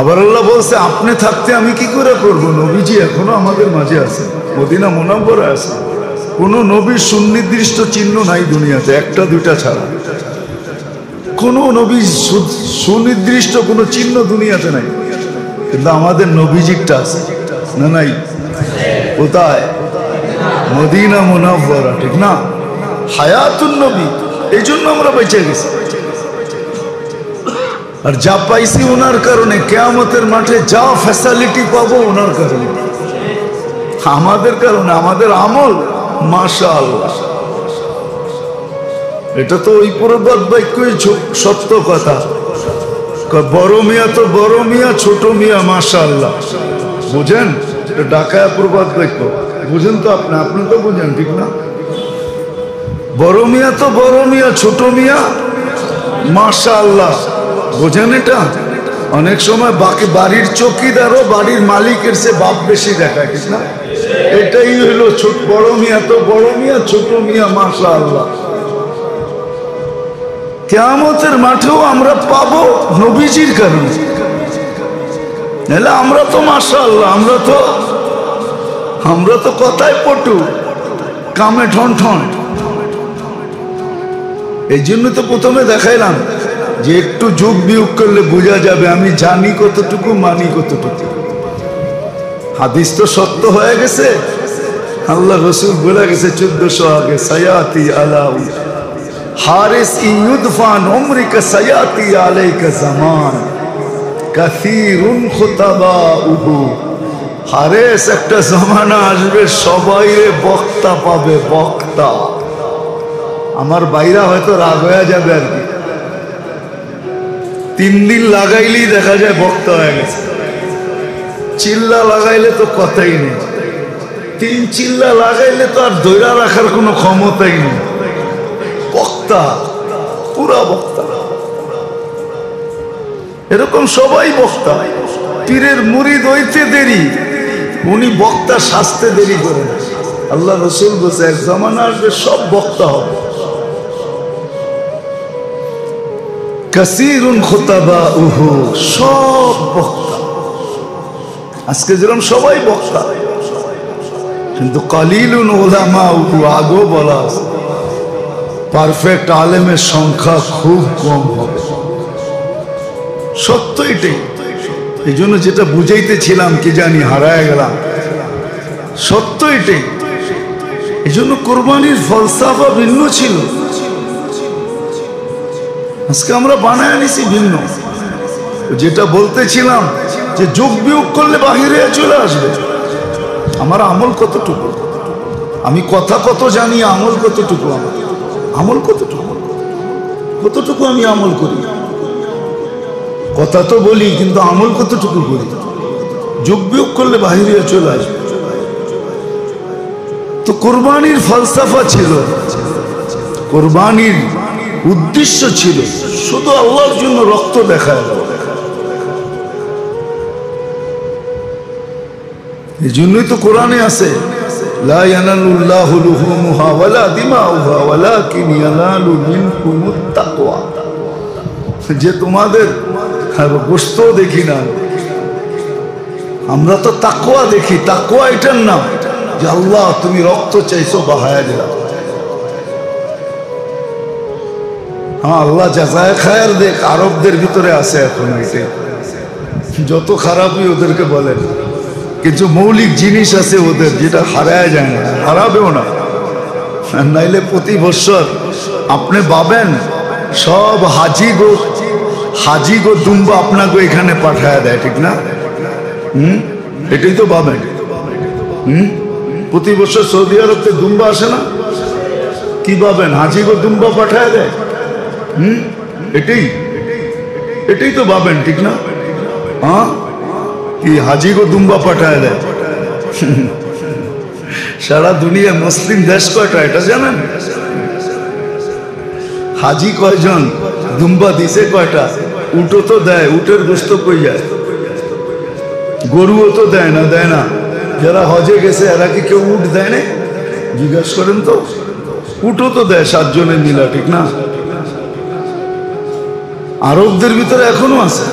আবার আল্লাহ বলছে, আপনি থাকতে আমি কি করে করব? নবীজি এখনো আমাদের মাঝে আছে, মদিনা মুনাওয়ারা আছে। কোন নবীর সুনির্দিষ্ট চিহ্ন নাই দুনিয়াতে, একটা দুইটা ছাড়া। কোন নবীর সুনির্দিষ্ট কোন চিহ্ন দুনিয়াতে নাই, কিন্তু আমাদের নবীজিটা আছে না? নাই? কোথায়? মদিনা মুনাওয়ারা, ঠিক না? হায়াতুন নবী, এই জন্য আমরা বেঁচে গেছি। আর যা পাইছি ওনার কারণে, কিয়ামতের মাঠে যা ফ্যাসিলিটি পাবো ওনার কারণে, আমাদের কারণে, আমাদের আমল। মাশাআল্লাহ, এটা তো ওই প্রবাদ বাক্যই সত্য কথা। বড় মিয়া তো বড় মিয়া, ছোট মিয়া মাশাআল্লাহ। বুঝেন? এটা ঢাকায় প্রবাদ বাক্য, বুঝেন তো আপনি? আপনি তো বুঝেন, ঠিক না? বড় মিয়া তো বড় মিয়া, ছোট মিয়া মাশাআল্লাহ। বোঝেন এটা? অনেক সময় বাকি বাড়ির চৌকিদারও বাড়ির মালিকের সে বাপ বেশি দেখায়, ঠিক না? এটাই হইলো ছোট, বড় মিয়া তো বড় মিয়া, ছোট মিয়া মাশাআল্লাহ। কিয়ামতের মাঠেও আমরা পাবো নবীজির কারণে। নাহলে আমরা তো মাশাআল্লাহ, আমরা তো কথায় পটু, কামে ঠন ঠন। এই জন্য তো প্রথমে দেখাইলাম যে একটু যোগ বিয়োগ করলে বোঝা যাবে আমি জানি কতটুকু, মানি কতটুকু। হাদিস তো সত্য হয়ে গেছে, আল্লাহ রসুল বলে গেছে 1400 আগে, সায়াতি আলা হারিস ইউদফান উমরিকা সায়াতি আলাইকা জামান কাসীরুন খুতাবাউহু। হারিস, একটা জামানা আসবে সবাই বক্তা পাবে, বক্তা। আমার বাইরা হয়তো রাগ হয়ে যাবে আর কি, 3 দিন লাগাইলেই দেখা যায় বক্তা হয়ে গেছে। চিল্লা লাগাইলে তো কথাই নেই, 3 চিল্লা লাগাইলে তো আর ধৈর্য রাখার কোনো ক্ষমতাই নেই। বক্তা, পুরা বক্তা। এরকম সবাই বক্তা। পীরের মুরিদ হইতে দেরি, উনি বক্তা সাজতে দেরি করেন। আল্লাহ রসুল বলছে এক জামানা আসবে সব বক্তা হবে। কাসীরুন খুতাবাউহু, সব বক্তা। আজকে যেরকম সবাই বক্তা, কিন্তু কালিলুন উলামাউহু, আগেও বলা আছে পারফেক্ট আলেমের সংখ্যা খুব কম হবে। সত্য এটাই। এই জন্য যেটা বুঝাইতেছিলাম কি জানি হারায় গেলাম, সত্য এটাই। এই জন্য কোরবানির ফলসাফা ভিন্ন ছিল, আজকে আমরা বানায় নিছি ভিন্ন। যেটা বলতেছিলাম যে যোগ বিয়োগ করলে বাহিরে চলে আসবে। আমার আমল কতটুকু, আমি কথা কত জানি, আমল কতটুকু, আমল কতটুকু, কতটুকু আমি আমল করি। কথা তো বলি, কিন্তু আমল কতটুকু করি। যোগ বিয়োগ করলে বাহিরে চলে আসবে। তো কোরবানির ফলসাফা ছিল, কোরবানির উদ্দেশ্য ছিল শুধু আল্লাহর জন্য রক্ত দেখায়। এই জন্যই তো কোরআনে আছে লা ইয়ানালুল্লাহু লুহুমুহা ওয়ালা দিমাউহা ওয়ালাকিন ইয়ানালু মিনকুমুত তাকওয়া। যে তোমাদের গোশত দেখি না, আমরা তো তাকওয়া দেখি। তাকওয়া এটার নাম যে আল্লাহ তুমি রক্ত চাইছো বাহায়া দিলাম। হ্যাঁ, আল্লাহ জাযায়ে খায়ের দেখ। আরবদের ভিতরে আছে এখন এটাই, যত খারাপই ওদেরকে বলেন, কিছু মৌলিক জিনিস আছে ওদের যেটা হারায় যায় না, হারাবেও না। নাইলে প্রতি বছর আপনি পাবেন সব হাজি গো দুম্বা আপনাকে এখানে পাঠায় দেয়, ঠিক না? এটাই তো পাবেন। প্রতি বছর সৌদি আরবতে দুম্বা আসে না, কি পাবেন? হাজি গো দুম্বা পাঠায় দেয়। এটাই তো পাবেন, ঠিক না? হ্যাঁ, কি হাজি গো দুম্বা পাঠায় দেয়। সারা দুনিয়া মুসলিম দেশ কয়টা এটা জানেন? হাজি কয়জন, দুম্বা দিছে কয়টা? উটও তো দেয়, উটের গোশত কই যায়? গরুও তো দেয় না। যারা হজে গেছে এরা কি কেউ উট দেয় না? জিজ্ঞাসা করেন তো। উটও তো দেয় 7 জনের মিলা, ঠিক না? আরবদের ভিতরে এখনো আছে,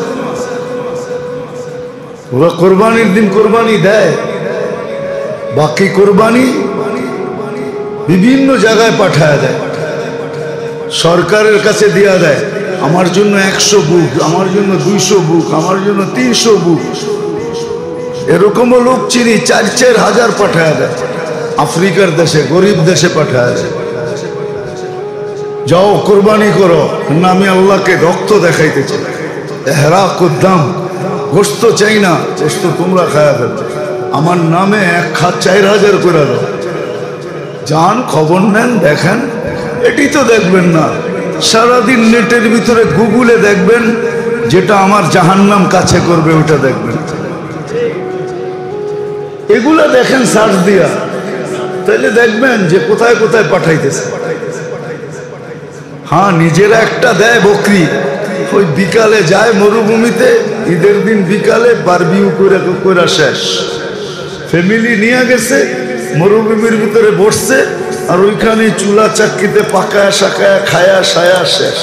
ওরা কোরবানির দিন কোরবানি দেয়, বাকি কোরবানি বিভিন্ন জায়গায় পাঠায় দেয়, সরকারের কাছে দেয়া দেয়। আমার জন্য 100 বুক, আমার জন্য 200 বুক, আমার জন্য 300 বুক। এরকমও লোক চিনি 4-4 হাজার পাঠায় দেয় আফ্রিকার দেশে, গরিব দেশে পাঠায় দেয়। যাও কোরবানি করো না, আমি আল্লাহকে রক্ত দেখাইতে চাই। এহরা কুদ্দাম, গোশত চাই না, গোশত তোমরা খায়া ফেলবে। আমার নামে 1 খাত 4000 করে দাও। যান, খবর নেন, দেখেন। এটি তো দেখবেন না, সারাদিন নেটের ভিতরে গুগলে দেখবেন, যেটা আমার জাহান্নাম কাছে করবে ওটা দেখবেন। এগুলা দেখেন সার্চ দিয়া, তাহলে দেখবেন যে কোথায় কোথায় পাঠাইতেছে। হ্যাঁ, নিজেরা একটা দেয় বকরি, ওই বিকালে যায় মরুভূমিতে, ঈদের দিন বিকালে বারবিউ করে শেষ। ফ্যামিলি নিয়ে গেছে, মরুভূমির ভিতরে বসছে, আর ওইখানে চুলা চাক্কিতে পাকায়া শাকায়া খায়া সায়া শেষ।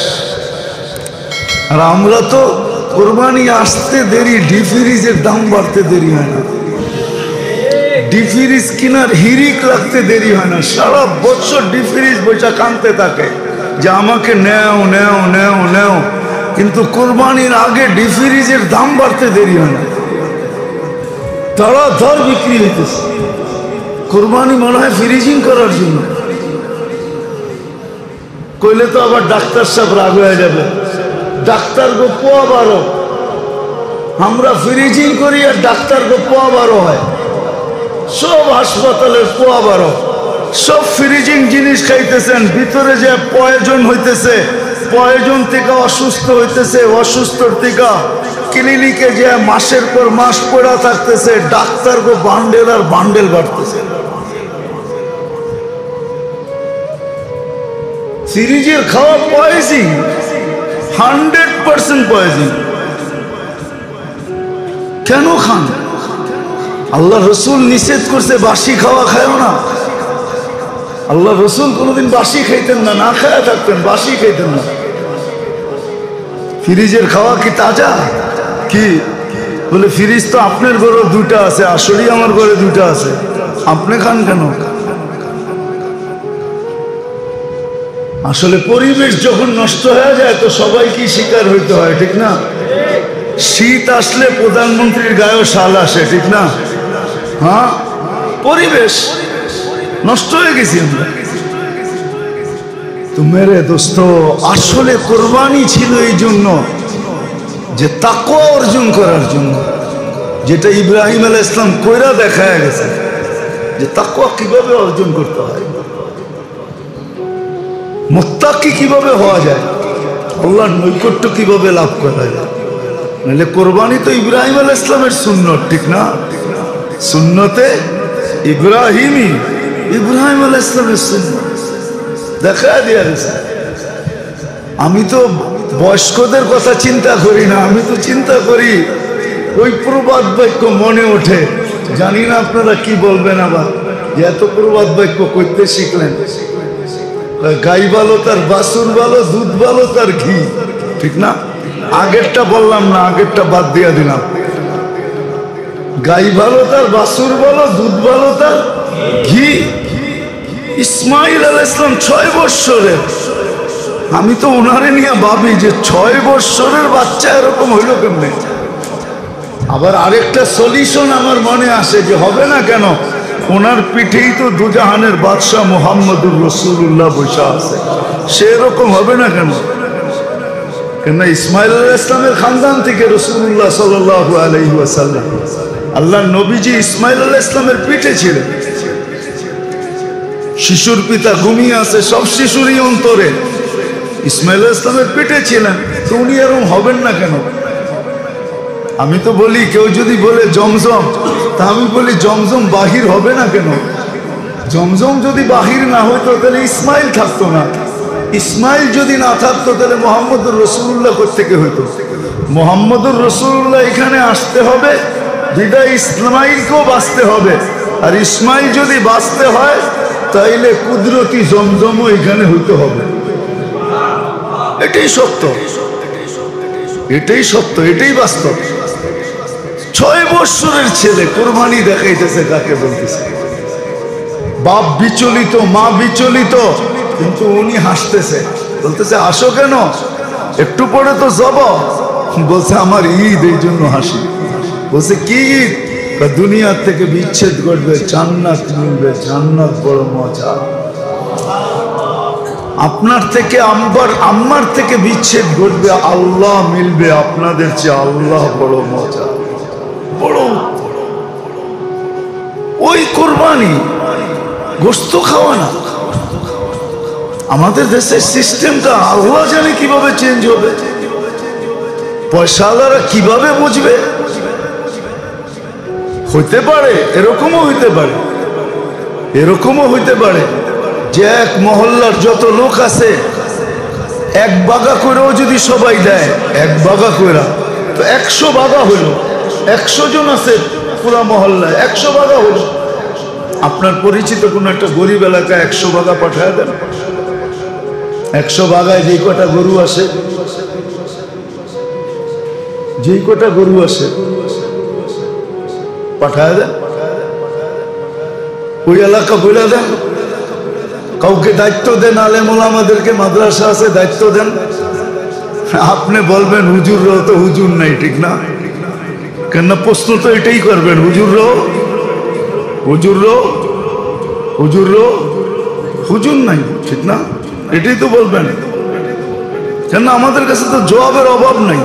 আর আমরা তো কোরবানি আসতে দেরি, ডিফ্রিজের দাম বাড়তে দেরি হয় না, ডিফ্রিজ কিনার হিরিক লাগতে দেরি হয় না। সারা বছর ডিফ্রিজ বইটা কানতে থাকে যে আমাকে নেও নেও নেও নেও, কিন্তু কোরবানির আগে ডিফ্রিজের দাম বাড়তে দেরি হয় না, ধর বিক্রি হইতেছে। কোরবানি মনে হয় ফ্রিজিং করার জন্য, কইলে তো আবার ডাক্তার সাহেব রাগ হয়ে যাবে। ডাক্তার গো পোয়া 12, আমরা ফ্রিজিং করি আর ডাক্তার গো পোয়া 12 হয়। সব হাসপাতালের পোয়া 12, সব ফ্রিজিং জিনিস খাইতেছেন, ভিতরে যে পয়জন হইতেছে, পয়জন থেকে অসুস্থ হইতেছে, অসুস্থর থেকে ক্লিনিকে যে মাসের পর মাস পড়া থাকতেছে, ডাক্তার গো বান্ডেল আর বান্ডেল বাড়তেছে। ফ্রিজের খাওয়া পয়জিং, 100% পয়জিং। কেন খান? আল্লাহ রসুল নিষেধ করছে বাসি খাওয়া খায়ও না। আল্লাহ রসুল কোনোদিন বাসি খাইতেন না, না খায়া থাকতেন, বাসি খাইতেন না। ফ্রিজের খাওয়া কি তাজা? কি বলে ফ্রিজ তো আপনার ঘরে 2টা আছে, আসলেই আমার ঘরে 2টা আছে, আপনি খান কেন? আসলে পরিবেশ যখন নষ্ট হয়ে যায় তো সবাইকে শিকার হইতে হয়, ঠিক না? শীত আসলে প্রধানমন্ত্রীর গায়েও শাল আসে, ঠিক না? হ্যাঁ, পরিবেশ নষ্ট হয়ে গেছি আমরা। তো মেরে দোস্ত, আসলে কোরবানি ছিল এই জন্য যে তাকওয়া অর্জন করার জন্য, যেটা ইব্রাহিম আলাইহিস সালাম কইরা দেখায় গেছে যে তাকওয়া কিভাবে অর্জন করতে হয়, মুত্তাকি কিভাবে হওয়া যায়, আল্লাহর নৈকট্য কিভাবে লাভ করা যায়। নাহলে কোরবানি তো ইব্রাহিম আলাইহিস সালামের সুন্নত, ঠিক না? সুন্নতে ইব্রাহিমী, ইব্রাহিম আলাইহিস সালামের সুন্নত দেখা দিয়া গেছে। আমি তো বয়স্কদের কথা চিন্তা করি না, আমি তো চিন্তা করি ওই প্রবাদ বাক্য মনে ওঠে, জানি না আপনারা কি বলবেন। আবার এত প্রবাদ বাক্য করতে শিখলেন? গাই ভালো তার বাছুর ভালো, দুধ ভালো তার ঘি, ঠিক না? আগেরটা বললাম না, আগেরটা বাদ দিয়া দিলাম। গাই ভালো তার বাছুর ভালো, দুধ ভালো তার ঘি। ইসমাইল আলাইহিস সালাম 6 বৎসরের, আমি তো ওনারে নিয়ে ভাবি যে 6 বৎসরের বাচ্চা এরকম হইল কেমনে। আবার আরেকটা সলিউশন আমার মনে আসে যে হবে না কেন, ওনার পিঠেই তো দুজাহানের বাদশাহ মুহাম্মদুর রাসূলুল্লাহ বসে আছে, সেরকম হবে না কেন? কেন ইসমাইল আলাইহিস সালামের খানদান থেকে রাসূলুল্লাহ সাল্লাল্লাহু আলাইহি ওয়াসাল্লাম, আল্লাহর নবীজি ইসমাইল আলাইহিস সালামের পিঠে ছিলেন। শিশুর পিতা ঘুমিয়ে আছে, সব শিশুরই অন্তরে ইসমাইল আলাইহিস সালামের পিঠে ছিলেন, তো উনি এরকম হবেন না কেন? আমি তো বলি কেউ যদি বলে জমজম, তা আমি বলি জমজম বাহির হবে না কেন? জমজম যদি বাহির না হইতো তাহলে ইসমাইল থাকতো না, ইসমাইল যদি না থাকতো তাহলে মুহাম্মদুর রাসূলুল্লাহ কোত্থেকে হইতো? মুহাম্মদুর রাসূলুল্লাহ এখানে আসতে হবে, বিদায় ইসমাইলকেও বাঁচতে হবে। আর ইসমাইল যদি বাঁচতে হয় তাইলে কুদরতি জমজমও এখানে হইতে হবে। এটাই সত্য, এটাই সত্য, এটাই বাস্তব। 6 বৎসরের ছেলে কোরবানি দেখাইতেছে, কাকে বলতেছে? বাপ বিচলিত, মা বিচলিত, কিন্তু উনি হাসতেছে, বলতেছে আসো কেন, একটু পরে তো যাব। বলছে আমার ঈদ, এই জন্য হাসি। বলছে কি ঈদ? দুনিয়ার থেকে বিচ্ছেদ ঘটবে, জান্নাত মিলবে, জান্নাত বড় মজা। আপনার থেকে আম্মার থেকে বিচ্ছেদ ঘটবে, আল্লাহ মিলবে, আপনাদের চেয়ে আল্লাহ বড় মজা, বড়। ওই কোরবানি গোশত খাওয়া না। আমাদের দেশের সিস্টেমটা আল্লাহ জানে কিভাবে চেঞ্জ হবে, পয়সাওয়ালারা কিভাবে বুঝবে। হইতে পারে, এরকমও হইতে পারে, এরকমও হইতে পারে যে এক মহল্লার যত লোক আছে এক বাগা করেও যদি সবাই দেয়, এক বাগা কইরা তো 100 বাগা হইল, 100 জন আছে পুরা মহল্লায়, 100 বাগা হইল। আপনার পরিচিত কোন একটা গরিব এলাকায় 100 বাগা পাঠায় দেন। 100 বাগায় যেই কটা গরু আসে, যেই কটা গরু আসে পাঠায় দেন, ওই এলাকা বইলা দেন। কাউকে দায়িত্ব দেন, আলেম ওলামাদেরকে, মাদ্রাসা আছে, দায়িত্ব দেন। আপনি বলবেন হুজুররাও তো হুজুর নাই, ঠিক না? কেন প্রশ্ন তো এটাই করবেন, হুজুররাও হুজুররাও হুজুররাও হুজুর নাই, ঠিক না? এটাই তো বলবেন। কেন আমাদের কাছে তো জবাবের অভাব নাই,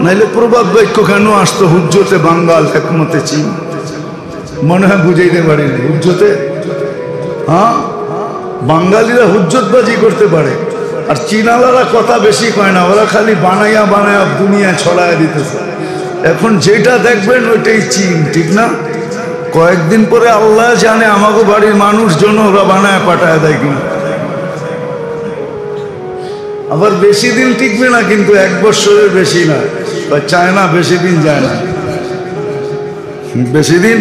নাইলে প্রবাদ বাক্য কেন আসতো? হুজ্জতে বাঙ্গাল হেকমতে চীন, মনে হয় বুঝাইতে পারিনি। হুজ্জতে, হ্যাঁ, বাঙালিরা হুজ্জতবাজি করতে পারে, আর চীনালারা কথা বেশি কয় না, ওরা খালি বানাইয়া বানাইয়া দুনিয়া ছড়াইয়া দিতেছে। এখন যেটা দেখবেন ওইটাই চীন, ঠিক না? কয়েকদিন পরে আল্লাহ জানে আমাকে বাড়ির মানুষজন ওরা বানায় পাঠায় দেয় কিনা। আবার বেশি দিন টিকবে না, কিন্তু 1 বৎসরের বেশি না, চায় না, বেশি দিন যায় না, বেশি দিন।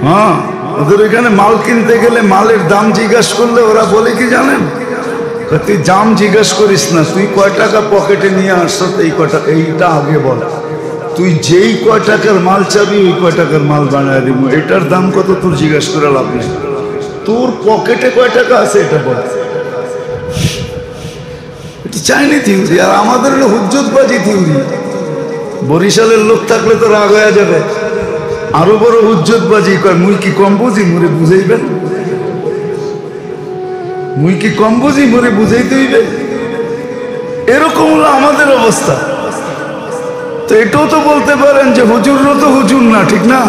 হ্যাঁ, ওদের এখানে মাল কিনতে গেলে মালের দাম জিজ্ঞাসা করলে ওরা বলে কি জানেন? তুই দাম জিজ্ঞাসা করিস না, তুই কয় টাকা পকেটে নিয়ে আসছ এই কটা, এইটা আগে বল। তুই যেই কয় টাকার মাল চাবি ওই কয় টাকার মাল বানায় দিব, এটার দাম কত তোর জিজ্ঞাসা করে লাভ নেই। তোর পকেটে কয় টাকা আছে এটা বল। এটা চাইনি থিওরি, আর আমাদের হলো হুজ্জতবাজি থিওরি। বরিশালের লোক থাকলে তো রাগ হয়ে যাবে, আরো বড় হুজ্জতবাজি কয় মুই কি কম বুঝি, মুরে বুঝাইবেন? মুই কি কম বুঝি, মুরে বুঝাইতে হইবে? এরকম হলো আমাদের অবস্থা। তো এটাও তো বলতে পারেন যে হুজুরও তো হুজুর না, ঠিক না?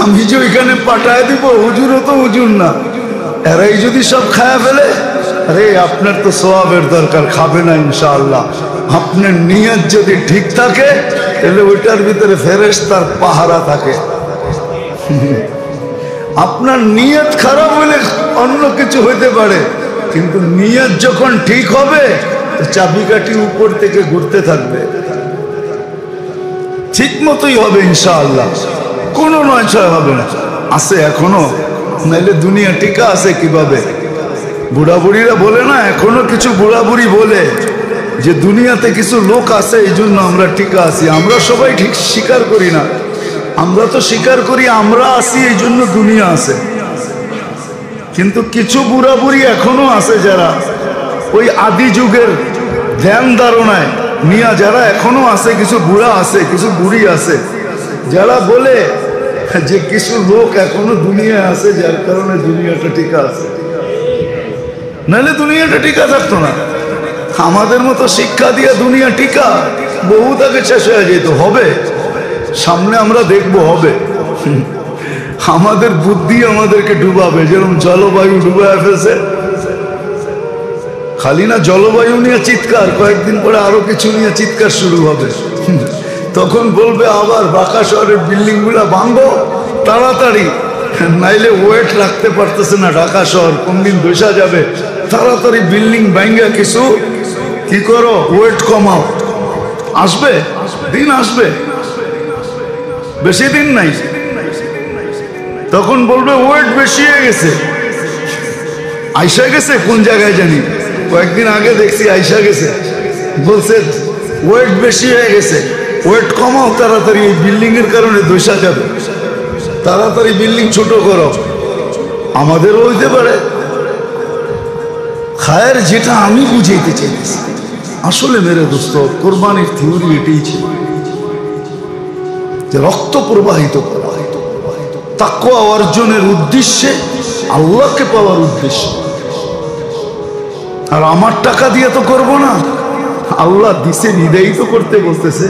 আমি যে ওইখানে পাঠায় দিব, হুজুরও তো হুজুর না। এরাই যদি সব খায়া ফেলে, আরে আপনার তো সওয়াবের দরকার, খাবে না ইনশাআল্লাহ। আপনার নিয়ত যদি ঠিক থাকে তাহলে ওইটার ভিতরে ফেরেশতার পাহারা থাকে। আপনার নিয়ত খারাপ হলে অন্য কিছু হইতে পারে, কিন্তু নিয়ত যখন ঠিক হবে তো চাবিকাঠি উপর থেকে ঘুরতে থাকবে, ঠিক মতোই হবে ইনশাআল্লাহ, কোনো নয় ছয় হবে না। আছে এখনো নাইলে দুনিয়া টিকা আছে কিভাবে? বুড়া বুড়িরা বলে না, এখনো কিছু বুড়া বুড়ি বলে যে দুনিয়াতে কিছু লোক আছে এই জন্য আমরা টিকা আছি। আমরা সবাই ঠিক স্বীকার করি না, আমরা তো স্বীকার করি আমরা আছি এই জন্য দুনিয়া আছে। কিন্তু কিছু বুড়া বুড়ি এখনো আছে যারা ওই আদি যুগের ধ্যান ধারণায় নিয়ে যারা এখনো আছে, কিছু বুড়া আছে, কিছু বুড়ি আছে যারা বলে যে কিছু লোক এখনো দুনিয়ায় আছে যার কারণে দুনিয়াটা টিকা আছে, নাহলে দুনিয়াটা টিকা থাকতো না। আমাদের মতো শিক্ষা দিয়ে দুনিয়া টিকা বহুত আগে শেষ হয়ে যেত। হবে সামনে আমরা দেখবো, হবে। আমাদের বুদ্ধি আমাদেরকে ডুবাবে, যেরকম জলবায়ু ডুবায় ফেলছে। খালি না জলবায়ু নিয়ে চিৎকার, কয়েকদিন পরে আরো কিছু নিয়ে চিৎকার শুরু হবে। তখন বলবে আবার ঢাকা শহরের বিল্ডিং গুলা ভাঙো তাড়াতাড়ি, নাইলে ওয়েট রাখতে পারতেছে না ঢাকা শহর, কোনদিন ধসা যাবে। তাড়াতাড়ি বিল্ডিং ভাঙ্গা কিছু কি করো, ওয়েট কমাও। আসবে দিন, আসবে, বেশি দিন নাই। তখন বলবে ওয়েট বেশি হয়ে গেছে, আইসা গেছে কোন জায়গায় জানি, কয়েকদিন আগে দেখছি আইসা গেছে, বলছে ওয়েট বেশি হয়ে গেছে, ওয়েট কমাও তাড়াতাড়ি, এই বিল্ডিং এর কারণে ধসা যাবে, তাড়াতাড়ি বিল্ডিং ছোট করো। আমাদেরও হইতে পারে। খায়ের যেটা আমি বুঝাইতে চাইছি, আসলে মেরে দোস্ত কোরবানির থিওরি এটাই ছিল যে রক্ত প্রবাহিত করা, তাকওয়া অর্জনের উদ্দেশ্যে, আল্লাহকে পাওয়ার উদ্দেশ্যে। আর আমার টাকা দিয়ে তো করব না, আল্লাহ দিছে নিদায়ী তো করতে বলতেছে।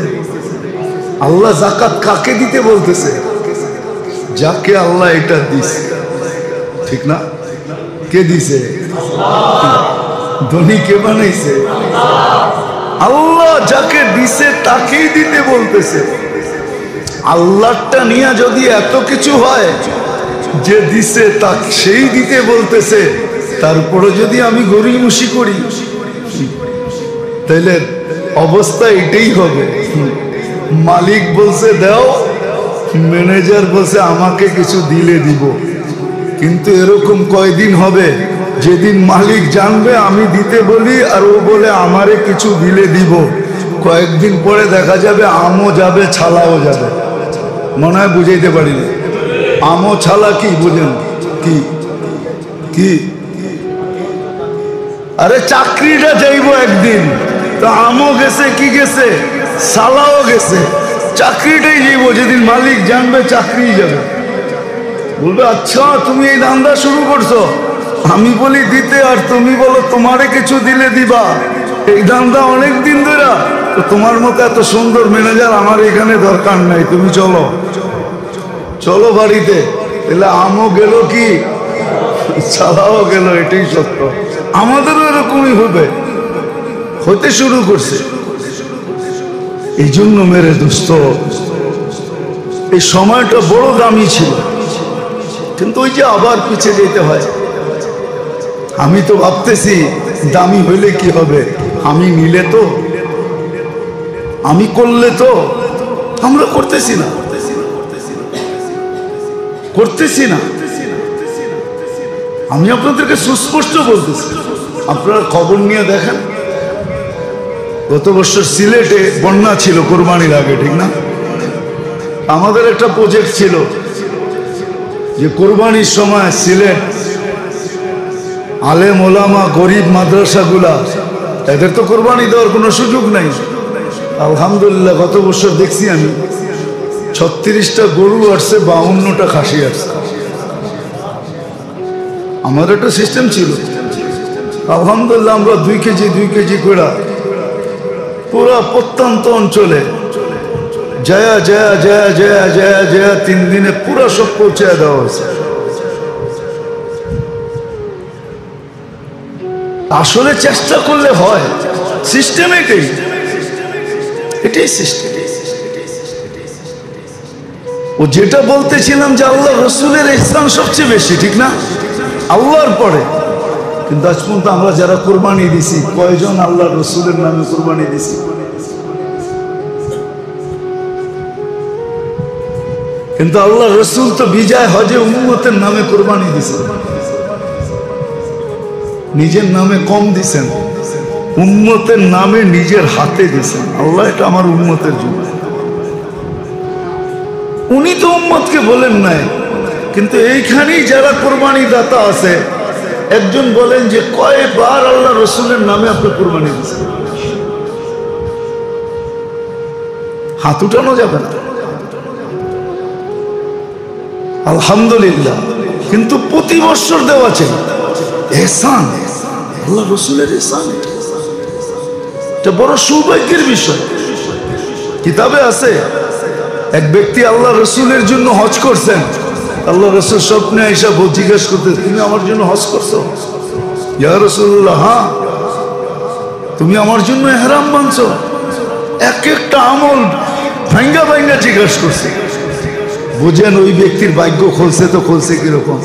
আল্লাহ যাকাত কাকে দিতে বলতেছে? যাকে আল্লাহ এটা দিছে, ঠিক না? কে দিছে? ধনী কে বানাইছে? আল্লাহ যাকে দিছে তাকেই দিতে বলতেছে। আল্লাহটা নিয়ে যদি এত কিছু হয়, যে দিছে তা সেই দিতে বলতেছে, তারপরে যদি আমি গরিমসি করি তাহলে অবস্থা এটাই হবে। মালিক বলছে দাও, ম্যানেজার বলছে আমাকে কিছু দিলে দিব। কিন্তু এরকম কয়দিন হবে যেদিন মালিক জানবে আমি দিতে বলি আর ও বলে আমারে কিছু দিলে দিব। কয়েকদিন পরে দেখা যাবে আমও যাবে, ছালাও যাবে। মনে হয় বুঝাইতে পারিনি। আমও ছালা কি বুঝেন? কি কি আরে চাকরিটা যাইব একদিন, তো আমও গেছে, কি গেছে, সালাও গেছে, চাকরিটাই যাইব। যেদিন মালিক জানবে চাকরি যাবে। বলবে আচ্ছা তুমি এই ধান্দা শুরু করছো, আমি বলি দিতে আর তুমি বলো তোমারে কিছু দিলে দিবা। এই ধান্দা অনেক দিন ধরে, তো তোমার মতো এত সুন্দর ম্যানেজার আমার এখানে দরকার নাই, তুমি চলো চলো বাড়িতে। তাহলে আমও গেল, কি ছাড়াও গেল। এটাই সত্য। আমাদেরও এরকমই হবে, হতে শুরু করছে। এই জন্য মেরে দোস্ত এই সময়টা বড় দামি ছিল, কিন্তু ওই যে আবার পিছিয়ে যেতে হয়। আমি তো ভাবতেছি দামি হইলে কি হবে, আমি নিলে তো, আমি করলে তো। আমরা করতেছি না, করতেছি না। আমি আপনাদেরকে সুস্পষ্ট বলতেছি, আপনারা খবর নিয়ে দেখেন। গত বছর সিলেটে বন্যা ছিল কোরবানির আগে, ঠিক না? আমাদের একটা প্রজেক্ট ছিল যে কোরবানির সময় সিলেট আলেম ওলামা গরিব মাদ্রাসাগুলা, এদের তো কোরবানি দেওয়ার কোনো সুযোগ নাই। আলহামদুলিল্লাহ গত বছর দেখছি আমি 36টা গরু আসছে, 52টা খাসি আসছে। আমার একটা সিস্টেম ছিল, আলহামদুলিল্লাহ আমরা 2 কেজি করে পুরা প্রত্যন্ত অঞ্চলে জয়া জয়া জয়া জয়া জয়া জয়া 3 দিনে পুরা সব পৌঁছে দেওয়া হয়েছে। আসলে চেষ্টা করলে হয়, সিস্টেম এটাই, এটাই সিস্টেম। ও যেটা বলতেছিলাম যে আল্লাহ রসুলের ইহসান সবচেয়ে বেশি, ঠিক না? আল্লাহর পরে। কিন্তু আজ পর্যন্ত আমরা যারা কোরবানি দিছি, কয়জন আল্লাহ রসুলের নামে কোরবানি দিছি? কিন্তু আল্লাহ রসুল তো বিজয় হজে উম্মতের নামে কোরবানি দিছেন, নিজের নামে কম দিছেন, উম্মতের নামে নিজের হাতে দিছেন। আল্লাহ এটা আমার উম্মতের জন্য। উনি তো উম্মতকে বলেন নাই, কিন্তু এইখানেই যারা কোরবানি দাতা আছে, একজন বলেন যে কয়বার আল্লাহ রসুলের নামে আপনি কোরবানি দিচ্ছেন? হাত উঠানো যাবে না, আলহামদুলিল্লাহ। কিন্তু প্রতি বছর দেওয়া চাই, এহসান, আল্লাহ রসুলের এহসান, এটা বড় সৌভাগ্যের বিষয়। কিতাবে আছে এক ব্যক্তি আল্লাহ রসুলের জন্য হজ করছেন। আল্লাহ রসুল স্বপ্নে এসে জিজ্ঞেস করতে, তুমি আমার জন্য হজ করছো? ইয়া রাসূলুল্লাহ, হ্যাঁ। তুমি আমার জন্য ইহরাম বাঁধছো? এক একটা আমল ভাঙ্গা ভাঙ্গা জিজ্ঞেস করছে। বুঝেন ওই ব্যক্তির ভাগ্য খুলছে তো খুলছে কিরকম।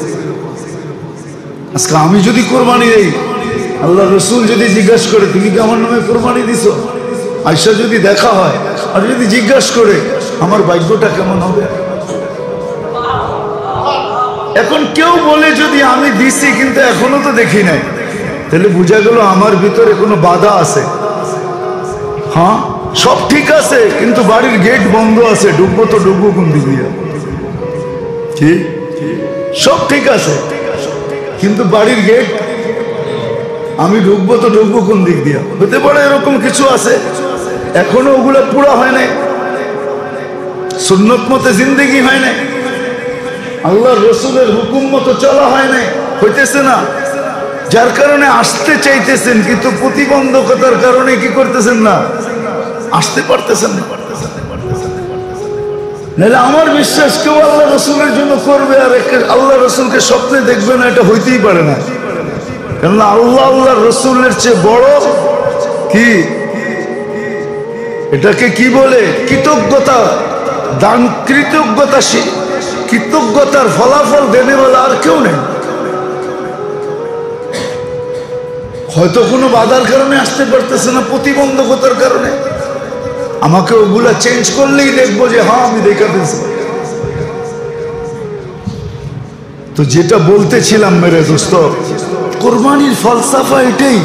আজকে আমি যদি কোরবানি দেই, আল্লাহ রসুল যদি জিজ্ঞাসা করে তুমি কি আমার নামে কোরবানি দিছো, আয়সা যদি দেখা হয় আর যদি জিজ্ঞাসা করে আমার ভাগ্যটা কেমন হবে? এখন কেউ বলে যদি আমি দিছি কিন্তু এখনো তো দেখি নাই, তাহলে বোঝা গেল আমার ভিতরে কোনো বাধা আছে। হ্যাঁ, সব ঠিক আছে, কিন্তু বাড়ির গেট বন্ধ আছে, ডুববো তো ডুববো কোন দিক দিয়ে? ঠিক, সব ঠিক আছে, কিন্তু বাড়ির গেট, আমি ঢুকবো তো ঢুকবো কোন দিক দিয়ে? হতে পারে এরকম কিছু আছে, এখনো ওগুলা পুরা হয় নাই, সুন্নত মতে জিন্দেগি হয় নাই, আল্লাহ রসুলের হুকুম মতো চলা হয় নাই, হইতেছে না। যার কারণে আসতে চাইতেছেন, কিন্তু প্রতিবন্ধকতার কারণে কি করতেছেন না, আসতে পারতেছেন না। নাহলে আমার বিশ্বাস কেউ আল্লাহ রসুলের জন্য করবে আর আল্লাহ রসুলকে স্বপ্নে দেখবে না, এটা হইতেই পারে না। কেননা আল্লাহ আল্লাহ রসুলের চেয়ে বড় কি, এটাকে কি বলে, কৃতজ্ঞতা দান, কৃতজ্ঞতাশীল, কৃতজ্ঞতার ফলাফল দেনেওয়ালা আর কেউ নেই। হয়তো কোনো বাধার কারণে আসতে পারতেছে না, প্রতিবন্ধকতার কারণে। আমাকে ওগুলা চেঞ্জ করলেই দেখবো যে হ্যাঁ আমি দেখা দিয়েছি। তো যেটা বলতেছিলাম মেরে দোস্ত, কোরবানির ফলসাফা এটাই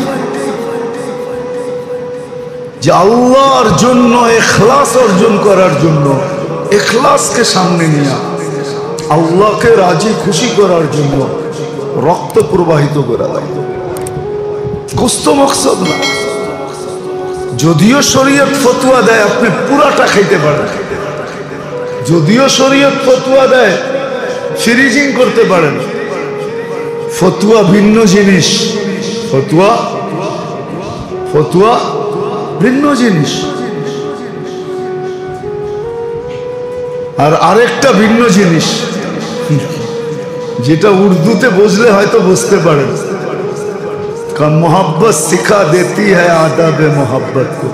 যে আল্লাহর জন্য ইখলাস অর্জন করার জন্য, ইখলাসকে সামনে নিয়ে আল্লাহকে রাজি খুশি করার জন্য রক্ত প্রবাহিত করা যায়, কুস্ত মকসদ না। যদিও শরীয়ত ফতোয়া দেয় আপনি পুরাটা খাইতে পারেন, যদিও শরীয়ত ফতোয়া দেয় ফ্রিজিং করতে পারেন, ফতোয়া ভিন্ন জিনিস, ফতোয়া ফতোয়া ভিন্ন জিনিস। আর আরেকটা ভিন্ন জিনিস, যেটা উর্দুতে বুঝলে হয়তো বুঝতে পারেন, কারণ মোহাব্বত শিখা দেতি হ্যায় আদাবে মোহাব্বত কো।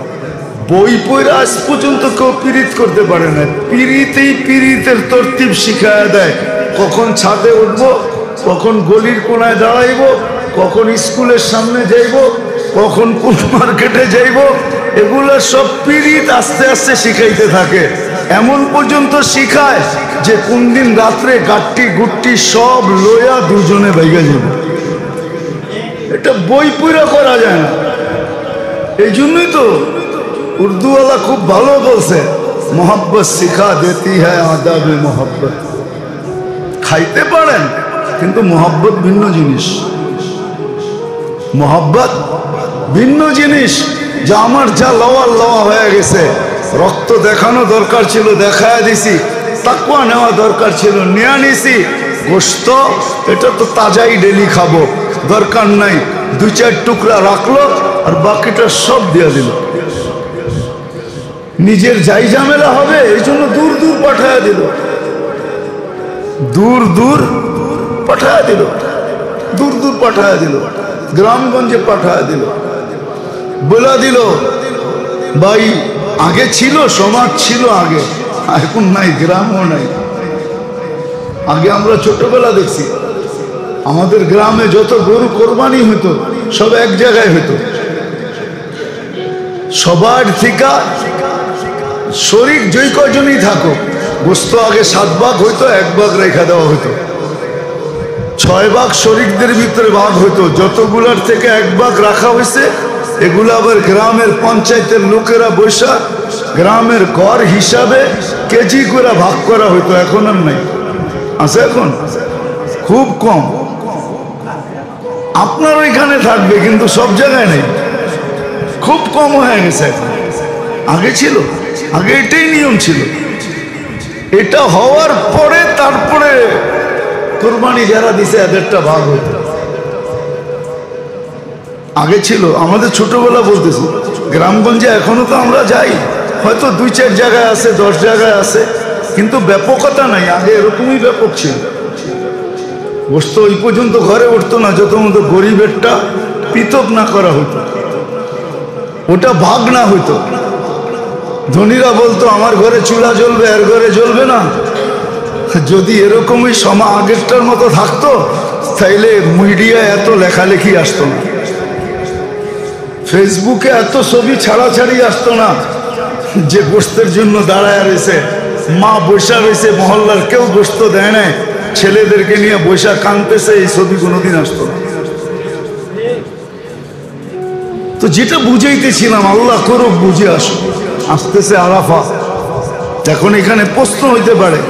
বই পড়ে আজ পর্যন্ত কেউ পীড়িত করতে পারে না, পীড়িতেই পীড়িতের তরতিব শিখায় দেয়। কখন ছাদে উঠবো, কখন গলির কোনায় দাঁড়াইবো, কখন স্কুলের সামনে যাইব, কখন কোন মার্কেটে যাইব, এগুলো সব পীড়িত আস্তে আস্তে শিখাইতে থাকে। এমন পর্যন্ত শিখায় যে কোন দিন রাত্রে গাট্টি গুট্টি সব লইয়া দুজনে বাইগা যাবে। এটা বই পুরা করা যায় না। এই জন্যই তো উর্দুওয়ালা খুব ভালো বলছে, মোহাব্বত শিখা দেতি হ্যায় আদাবে মোহাব্বত। খাইতে পারেন, কিন্তু মোহাব্বত ভিন্ন জিনিস, মোহাব্বত ভিন্ন জিনিস। যা আমার যা লওয়ার লওয়া হয়ে গেছে, রক্ত দেখানো দরকার ছিল দেখায় দিছি, তাকওয়া নেওয়া দরকার ছিল নিয়ে নিছি। গোশত এটা তো তাজাই ডেলি খাবো, দরকার নাই, দুই চার টুকরা রাখলো আর বাকিটা সব দিয়ে দিল। নিজের যাই ঝামেলা হবে এই জন্য দূর দূর পাঠায় দিল, দূর দূর পাঠায় দিল, দূর দূর পাঠায় দিল, গ্রামগঞ্জে পাঠায় দিল, বলে দিল ভাই আগে ছিল সমাজ ছিল আগে, এখন নাই, গ্রামও নাই। আগে আমরা ছোটবেলা দেখছি আমাদের গ্রামে যত গরু কোরবানি হতো সব এক জায়গায় হতো, সবার থেকে শরীক যেই কয়জনই থাকো, গোস্ত আগে 7 ভাগ হইতো, 1 ভাগ রেখা দেওয়া হইতো। 6 ভাগ শরীকদের ভিতরে ভাগ হইতো, যতগুলার থেকে 1 ভাগ রাখা হয়েছে এগুলো আবার গ্রামের পঞ্চায়েতের লোকেরা বৈশা গ্রামের ঘর হিসাবে কেজি করে ভাগ করা হইতো। এখন আর নাই, আছে এখন খুব কম। আপনার ওইখানে থাকবে কিন্তু সব জায়গায় নেই, খুব কম হয়ে গেছে এখন। আগে ছিল, আগে এটাই নিয়ম ছিল। এটা হওয়ার পরে তারপরে কুরবানি যারা দিছে এদেরটা ভাগ হইত। আগে ছিল আমাদের ছোটবেলা বলতেছি, গ্রামগঞ্জে এখনো তো আমরা যাই, হয়তো 2-4 জায়গায় আছে, 10 জায়গায় আছে, কিন্তু ব্যাপকতা নাই। আগে এরকমই ব্যাপক ছিল। গোস্ত ওই পর্যন্ত ঘরে উঠতো না যত মতো গরিবেরটা পৃথক না করা হইতো, ওটা ভাগ না হইতো। ধনীরা বলতো আমার ঘরে চুলা জ্বলবে, এর ঘরে জ্বলবে না। যদি এরকমই আগেরটার মতো থাকতো তাইলে মিডিয়ায় এত লেখালেখি আসতো না, ফেসবুকে এত ছবি ছাড়াছাড়ি আসতো না, যে গোস্তের জন্য দাঁড়ায় রয়েছে, মা বৈশা রয়েছে, মহল্লার কেউ গোস্ত দেয় না, ছেলেদেরকে নিয়ে বৈশা কাঁদতেছে, এই ছবি কোনোদিন আসতো না। তো যেটা বুঝাইতেছিলাম, আল্লাহ করুক বুঝে আসো। আসতেছে আরাফা। এখন এখানে প্রশ্ন হইতে পারে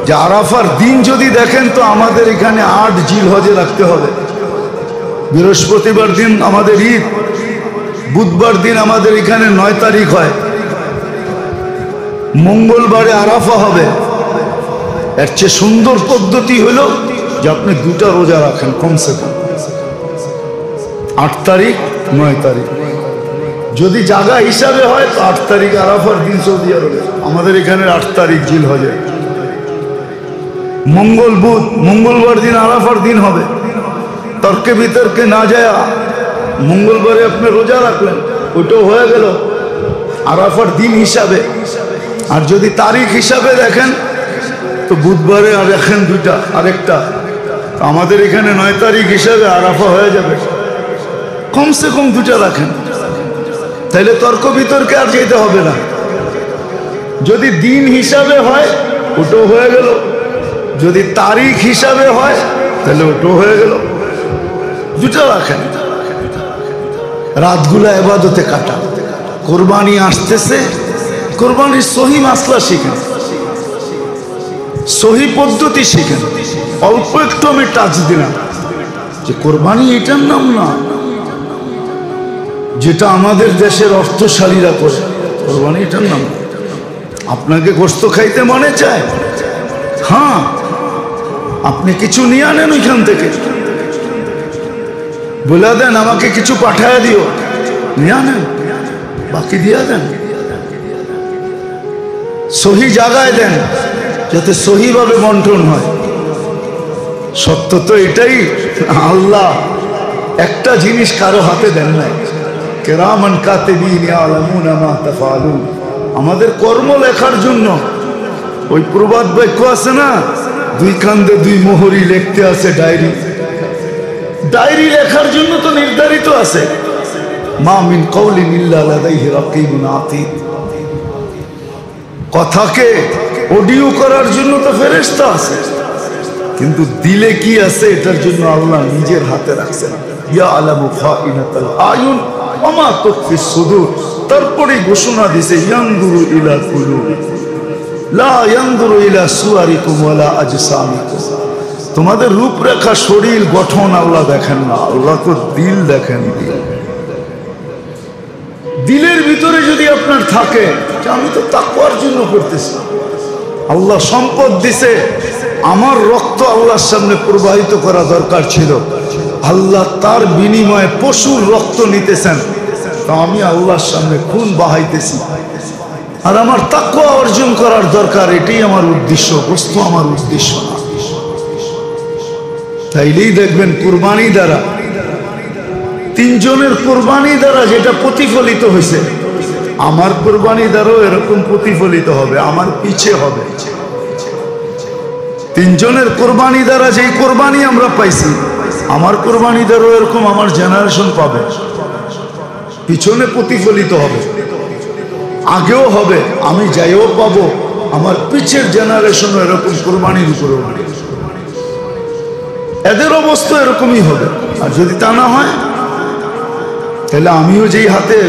যে আরাফার দিন যদি দেখেন তো আমাদের এখানে 8 জিলহজে রাখতে হবে। বৃহস্পতিবার দিন আমাদের ঈদ, বুধবার দিন আমাদের এখানে 9 তারিখ হয়, মঙ্গলবারে আরাফা হবে। এর চেয়ে সুন্দর পদ্ধতি হলো যে আপনি 2টা রোজা রাখেন কমসে কম, 8 তারিখ 9 তারিখ। যদি জায়গা হিসাবে হয় তো 8 তারিখ আরাফার দিন সৌদি আরবে, আমাদের এখানে 8 তারিখ জিলহজে। মঙ্গল বুধ, মঙ্গলবার দিন আরাফার দিন হবে। তর্কে বিতর্কে না যায়, মঙ্গলবারে আপনি রোজা রাখলেন, ওইটাও হয়ে গেল আরাফার দিন হিসাবে। আর যদি তারিখ হিসাবে দেখেন তো বুধবারে আর রাখেন 2টা, আরেকটা। আমাদের এখানে 9 তারিখ হিসাবে আরাফা হয়ে যাবে, কমসে কম 2টা রাখেন, তাইলে তর্ক বিতর্কে আর যেতে হবে না। যদি দিন হিসাবে হয় ওটাও হয়ে গেল, যদি তারিখ হিসাবে হয় তাহলে ওটাও হয়ে গেল, 2টা রাখেন। রাতগুলা ইবাদতে কাটা। কোরবানি আসতেছে, কোরবানির সহি মাসলা শিখেন, সহি পদ্ধতি শিখেন। অল্প একটু আমি টাচ দিলাম যে কোরবানি এটার নাম না যেটা আমাদের দেশের অর্থশালীরা করে। কোরবানি এটার নাম। আপনাকে গোস্ত খাইতে মনে চায়, হ্যাঁ, আপনি কিছু নিয়ে আনেন ওইখান থেকে, বলে দেন আমাকে কিছু পাঠায় দিও, নিয়ে আনেন, বাকি দিয়ে দেন, সহি জায়গায় দেন যাতে সহিভাবে বন্টন হয়। সত্য তো এটাই, আল্লাহ একটা জিনিস কারো হাতে দেন নাই, কিরামান কাতিবিন ইয়ালামুনা মা তাফআলুন। আমাদের কর্ম লেখার জন্য ওই প্রবাদ বাক্য আছে না, 2 কান্দে 2 মোহরি লিখতে আছে ডায়েরি। ডায়েরি লেখার জন্য তো নির্ধারিত আছে, মা মিন কওলিন ইল্লা লাদাইহি রাকিবুন আতীদ। কথাকে অডিও করার জন্য তো ফেরেশতা আছে, কিন্তু দিলে কি আছে এটার জন্য আল্লাহ নিজের হাতে রাখছেন। ইয়ালামু খাইনাতাল আয়ুন ওয়া মা তুখফিস সুদূর। তারপরে ঘোষণা দিয়েছে ইয়ানজুরু ইলা কুলুবি লা ইয়ানজুরু ইলা সুওয়ারিকুম ওয়ালা আজসামিকুম। তোমাদের রূপরেখা, শরীর গঠন আল্লাহ দেখেন না, আল্লাহ তো দিল দেখেন। দিলের ভিতরে যদি আপনার থাকে যে আমি তো তাকওয়ার জন্য করতেছি, আল্লাহ সম্পদ দিছে, আমার রক্ত আল্লাহর সামনে প্রবাহিত করা দরকার ছিল, আল্লাহ তার বিনিময়ে পশুর রক্ত নিতেছেন, তা আমি আল্লাহর সামনে খুন বাহাইতেছি, আর আমার তাকওয়া অর্জন করার দরকার, এটাই আমার উদ্দেশ্য, বস্তু আমার উদ্দেশ্য না। তাইলেই দেখবেন কুরবানি দ্বারা, 3 জনের কুরবানি দ্বারা যেটা প্রতিফলিত হয়েছে, আমার কুরবানি দ্বারাও এরকম প্রতিফলিত হবে, আমার পিছে হবে। 3 জনের কুরবানি দ্বারা যেই কুরবানি আমরা পাইছি, আমার কুরবানি দ্বারাও এরকম আমার জেনারেশন পাবে, পিছনে প্রতিফলিত হবে। আগেও হবে, আমি যাইও পাবো, আমার পিছের জেনারেশনও এরকম কোরবানির উপরে উঠবে, এদের অবস্থা এরকমই হবে। আর যদি তা না হয় তাহলে আমিও যেই হাতে,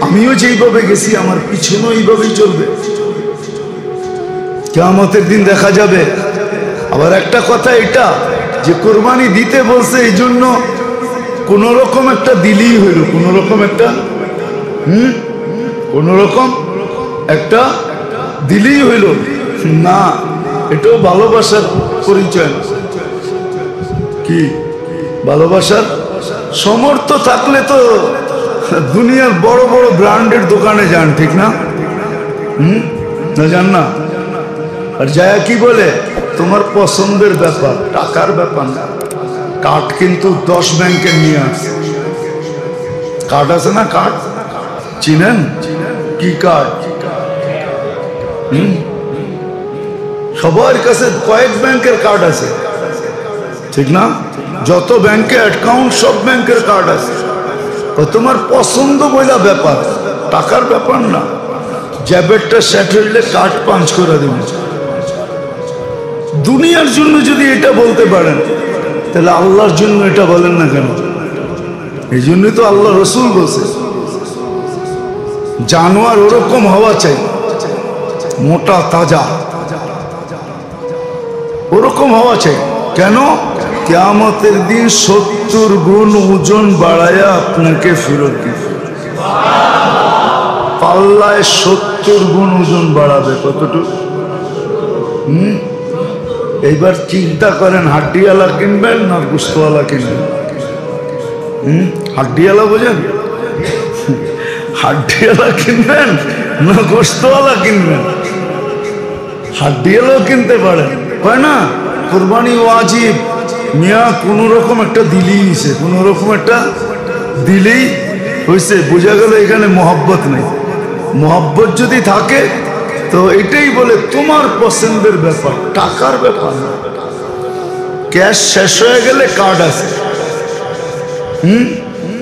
আমিও যেইভাবে গেছি আমার পিছনেও এইভাবেই চলবে। কিয়ামতের দিন দেখা যাবে। আবার একটা কথা এটা যে কোরবানি দিতে বলছে এই জন্য কোন রকম একটা দিলেই হইল, কোন রকম একটা কোন রকম একটা দিলেই হইল না, এটাও ভালোবাসার পরিচয়। কি ভালোবাসার সমর্থ থাকলে তো দুনিয়ার বড় বড় ব্র্যান্ডের দোকানে যান, ঠিক না? না যান না? আর যায় কি বলে তোমার পছন্দের ব্যাপার, টাকার ব্যাপার না। কার্ড কিন্তু 10 ব্যাংকের নিয়ে আসে। কার্ড আছে না? কার্ড চিনেন? কি কার্ড? সবার কাছে কয়েক ব্যাংকের কার্ড আছে, ঠিক না? যত ব্যাংকে অ্যাকাউন্ট সব ব্যাংকের কার্ড আছে। তোমার পছন্দ বইলা ব্যাপার, টাকার ব্যাপার না। জ্যাবেটটা সেট হইলে কার্ড পাঞ্চ করে দেবে। দুনিয়ার জন্য যদি এটা বলতে পারেন তাহলে আল্লাহর জন্য এটা বলেন না কেন? এই জন্যই তো আল্লাহ রসুল বলছে জানোয়ার ওরকম হওয়া চাই, মোটা তাজা ওরকম হওয়া চাই। কেন? কিয়ামতের দিন 70 গুণ ওজন বাড়ায়া আপনাকে ফেরত দিবে। পাল্লায় 70 গুণ ওজন বাড়াবে। কতটুকু? এইবার চিন্তা করেন, হাড্ডিওয়ালা কিনবেন না গোস্তওয়ালা কিনবেন? হাড্ডিওয়ালা বোঝেন? হাড্ডিওয়ালা কিনবেন না গোস্তওয়ালা কিনবেন? হাড্ডিওয়ালাও কিনতে পারেন, হয় না? কোরবানি ওয়াজিব মিয়া, কোন রকম একটা দিলেই হয়েছে, কোন রকম একটা দিলেই হয়েছে। বোঝা গেল এখানে মোহাব্বত নেই। মোহাব্বত যদি থাকে তো এটাই বলে তোমার পছন্দের ব্যাপার, টাকার ব্যাপার না। ক্যাশ শেষ হয়ে গেলে কার্ড আছে,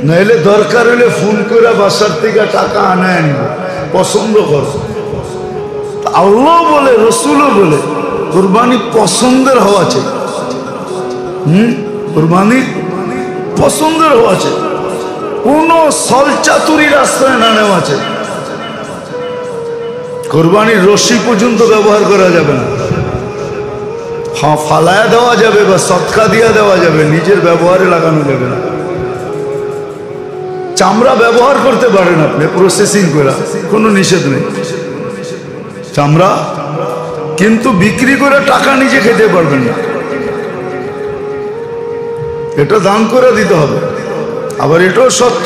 নাহলে দরকার হলে ফোন করে বাসার থেকে টাকা আনায় নিব, পছন্দ কর। আল্লাহ বলে, রসুলও বলে কোরবানি পছন্দের হওয়া চাই। কোরবানি পছন্দের হওয়া চাই, কোন ছলচাতুরির আশ্রয় না নেওয়া চাই। কোরবানির রশি পর্যন্ত ব্যবহার করা যাবে না। হ্যাঁ, ফালায়া দেওয়া যাবে বা সৎকা দিয়া দেওয়া যাবে, নিজের ব্যবহারে লাগানো যাবে না। চামড়া ব্যবহার করতে পারেন আপনি প্রসেসিং করে, কোনো নিষেধ নেই চামড়া, কিন্তু বিক্রি করে টাকা নিজে খেতে পারবেন না, এটা দান করে দিতে হবে। আবার এটাও সত্য,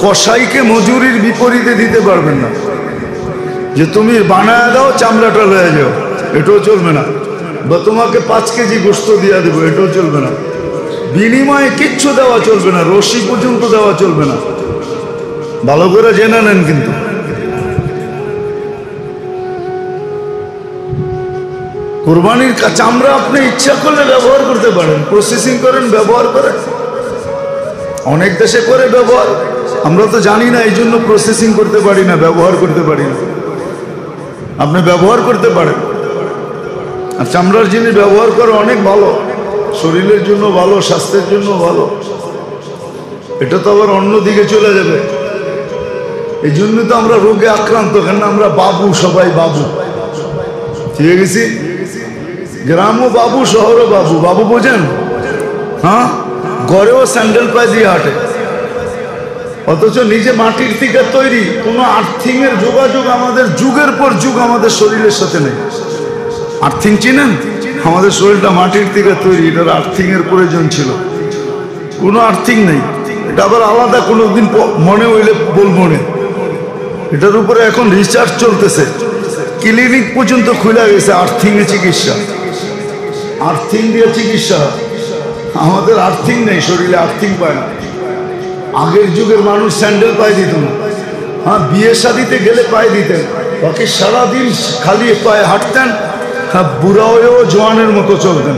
কসাইকে মজুরির বিপরীতে দিতে পারবেন না, যে তুমি বানায় দাও চামড়াটা লয়ে যাও, এটাও চলবে না। বা তোমাকে 5 কেজি গোস্ত দিয়ে দেবো, এটাও চলবে না। বিনিময়ে কিচ্ছু দেওয়া চলবে না, রশি পর্যন্ত দেওয়া চলবে না। ভালো করে জেনে নেন। কিন্তু কোরবানির চামড়া আপনি ইচ্ছা করলে ব্যবহার করতে পারেন, প্রসেসিং করেন, ব্যবহার করেন। অনেক দেশে করে ব্যবহার, আমরা তো জানি না, এই জন্য প্রসেসিং করতে পারি না, ব্যবহার করতে পারি না। আপনি ব্যবহার করতে পারেন। আর চামড়ার জিনিস ব্যবহার করা অনেক ভালো, শরীরের জন্য ভালো, স্বাস্থ্যের জন্য ভালো। এটা তো আবার অন্যদিকে চলে যাবে। এই জন্য তো আমরা রোগে আক্রান্ত, কেন আমরা বাবু, সবাই বাবু, ঠিক গেছি। গ্রামও বাবু, শহরও বাবু। বাবু বোঝেন? হ্যাঁ, ঘরেও স্যান্ডেল পায়ে দিয়ে হাঁটে, অথচ নিজে মাটির থেকে তৈরি। কোনো আর্থিং এর যোগাযোগ আমাদের যুগের পর যুগ আমাদের শরীরের সাথে নেই। আর্থিং চিনেন? আমাদের শরীরটা মাটির থেকে তৈরি, এটার আর্থিং এর প্রয়োজন ছিল, কোনো আর্থিং নেই। এটা আবার আলাদা কোনোদিন মনে হইলে বলবো না। এটার উপরে এখন রিসার্চ চলতেছে, ক্লিনিক পর্যন্ত খুলে গেছে আর্থিং এ চিকিৎসা, আর্থিং দিয়ে চিকিৎসা। আমাদের আর্থিং নেই, শরীরে আর্থিং পায় না। আগের যুগের মানুষ স্যান্ডেল পায়ে দিত না, হ্যাঁ, বিয়ে শাদিতে গেলে পায়ে দিতেন, বাকি সারাদিন খালি পায়ে হাঁটতেন। হ্যাঁ, বুড়া হয়েও জোয়ানের মতো চলতেন।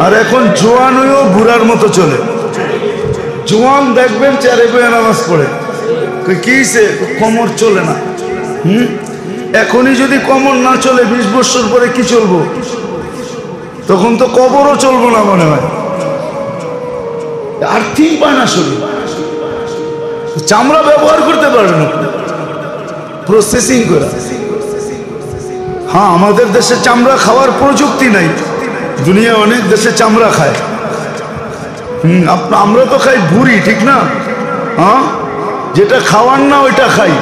আর এখন জোয়ান হয়েও বুড়ার মতো চলে। জোয়ান দেখবেন চেয়ারে বয়ে নামাজ পড়ে, কি কোমর চলে না, এখনই যদি কমন না চলে 20 বছর পরে কি চলবো? তখন তো কবরও চলবো না মনে হয়। আর্থিং পায় না শরীর, চামড়া ব্যবহার করতে পারবে না প্রসেসিং করে। হ্যাঁ, আমাদের দেশে চামড়া খাওয়ার প্রযুক্তি নাই, দুনিয়া অনেক দেশে চামড়া খায়। আমরা তো খাই ভুড়ি, ঠিক না? হ্যাঁ, যেটা খাওয়ার না ওইটা খাই।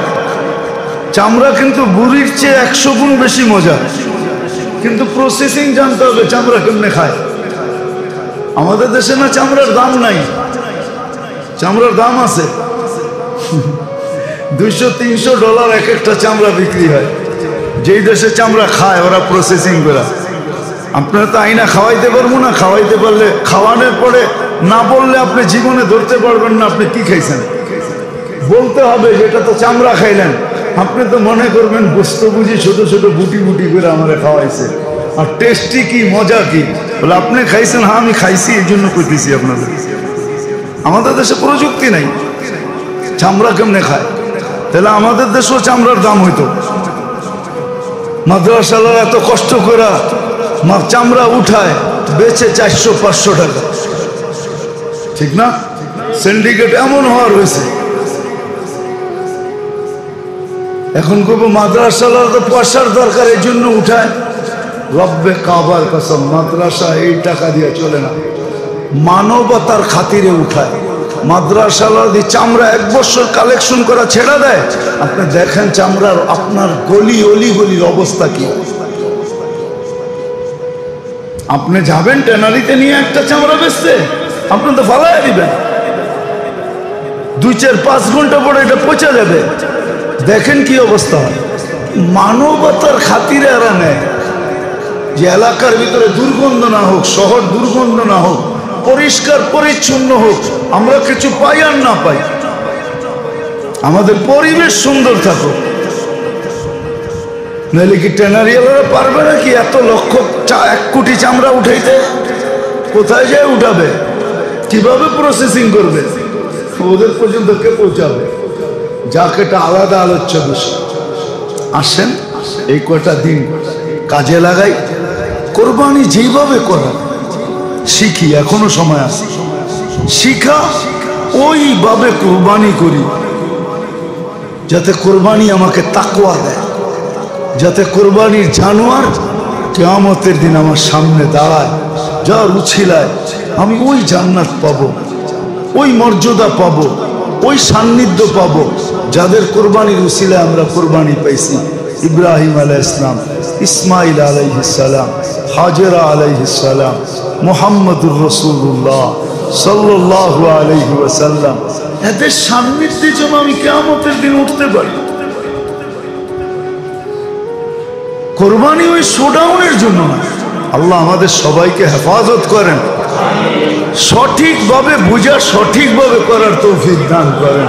চামড়া কিন্তু বুড়ির চেয়ে 100 গুণ বেশি মজা, কিন্তু প্রসেসিং জানতে হবে চামড়া কেমনে খায়। আমাদের দেশে না চামড়ার দাম নাই, চামড়ার দাম আছে। $200-300 এক একটা চামড়া বিক্রি হয়। যেই দেশে চামড়া খায় ওরা প্রসেসিং করে। আপনারা তো আইনা খাওয়াইতে পারবো না, খাওয়াইতে পারলে খাওয়ানোর পরে না বললে আপনি জীবনে ধরতে পারবেন না আপনি কি খাইছেন। বলতে হবে যেটা তো চামড়া খাইলেন। আপনি তো মনে করবেন বস্তু বুঝি ছোট ছোট বুটি বুটি করে আমারে খাওয়াইছে, আর টেস্টি কি মজা কি। বলে আপনি খাইছেন? হ্যাঁ আমি খাইছি, এই জন্য কইতেছি আপনাদের। আমাদের দেশে প্রযুক্তি নাই, চামড়া কেমনে খায়। তাহলে আমাদের দেশেও চামড়ার দাম হইতো। মাদ্রাসালার এত কষ্ট করে চামড়া উঠায় বেচে 400-500 টাকা, ঠিক না? সিন্ডিকেট এমন হওয়ার হয়েছে। এখন কব মাদ্রাসালার তো পয়সার দরকার, এই জন্য উঠায়। রব্বে কাবার কসম, মাদ্রাসা এই টাকা দিয়ে চলে না, মানবতার খাতিরে উঠায়। মাদ্রাসালার দিয়ে চামড়া 1 বছর কালেকশন করা ছেড়ে দেয়। আপনি দেখেন চামড়ার আপনার গলি অলিগলির অবস্থা কি। আপনি যাবেন ট্যানারিতে নিয়ে একটা চামড়া বেচতে, আপনি তো ফালাই দিবেন। 2-4-5 ঘন্টা পরে এটা পচে যাবে। দেখেন কি অবস্থা হয়। মানবতার খাতিরে এরা নেয় যে এলাকার ভিতরে দুর্গন্ধ না হোক, শহর দুর্গন্ধ না হোক, পরিষ্কার পরিচ্ছন্ন হোক, আমরা কিছু পাই আর না পাই, আমাদের পরিবেশ সুন্দর থাকুক। নাহলে কি ট্যানারিয়ালরা পারবে নাকি এত লক্ষ 1 কোটি চামড়া উঠাইতে? কোথায় যায় উঠাবে? কিভাবে প্রসেসিং করবে? ওদের পর্যন্ত কে পৌঁছাবে? যাক, এটা আলাদা আলোচ্য বিষয়। আসেন এই কয়টা দিন কাজে লাগাই, কোরবানি যেইভাবে করা শিখি। এখনো সময় আছে, শিখা ওইভাবে কোরবানি করি, যাতে কোরবানি আমাকে তাকওয়া দেয়, যাতে কোরবানির জানোয়ার কিয়ামতের দিন আমার সামনে দাঁড়ায়, যার উছিলায় আমি ওই জান্নাত পাবো, ওই মর্যাদা পাবো, ওই সান্নিধ্য পাবো যাদের কোরবানির উছিলায় আমরা কোরবানি পাইছি। ইব্রাহিম আলাইহিস সালাম, ইসমাইল আলাইহিস সালাম, হাজেরা আলাইহিস সালাম, মুহাম্মদুর রাসূলুল্লাহ সাল্লাল্লাহু আলাইহি ওয়াসাল্লাম, এদের সান্নিধ্যে যেন আমি কিয়ামতের দিন উঠতে পারি। কোরবানি ওই শোডাউনের জন্য না। আল্লাহ আমাদের সবাইকে হেফাজত করেন, সঠিকভাবে বুঝা সঠিকভাবে করার তৌফিক দান করেন।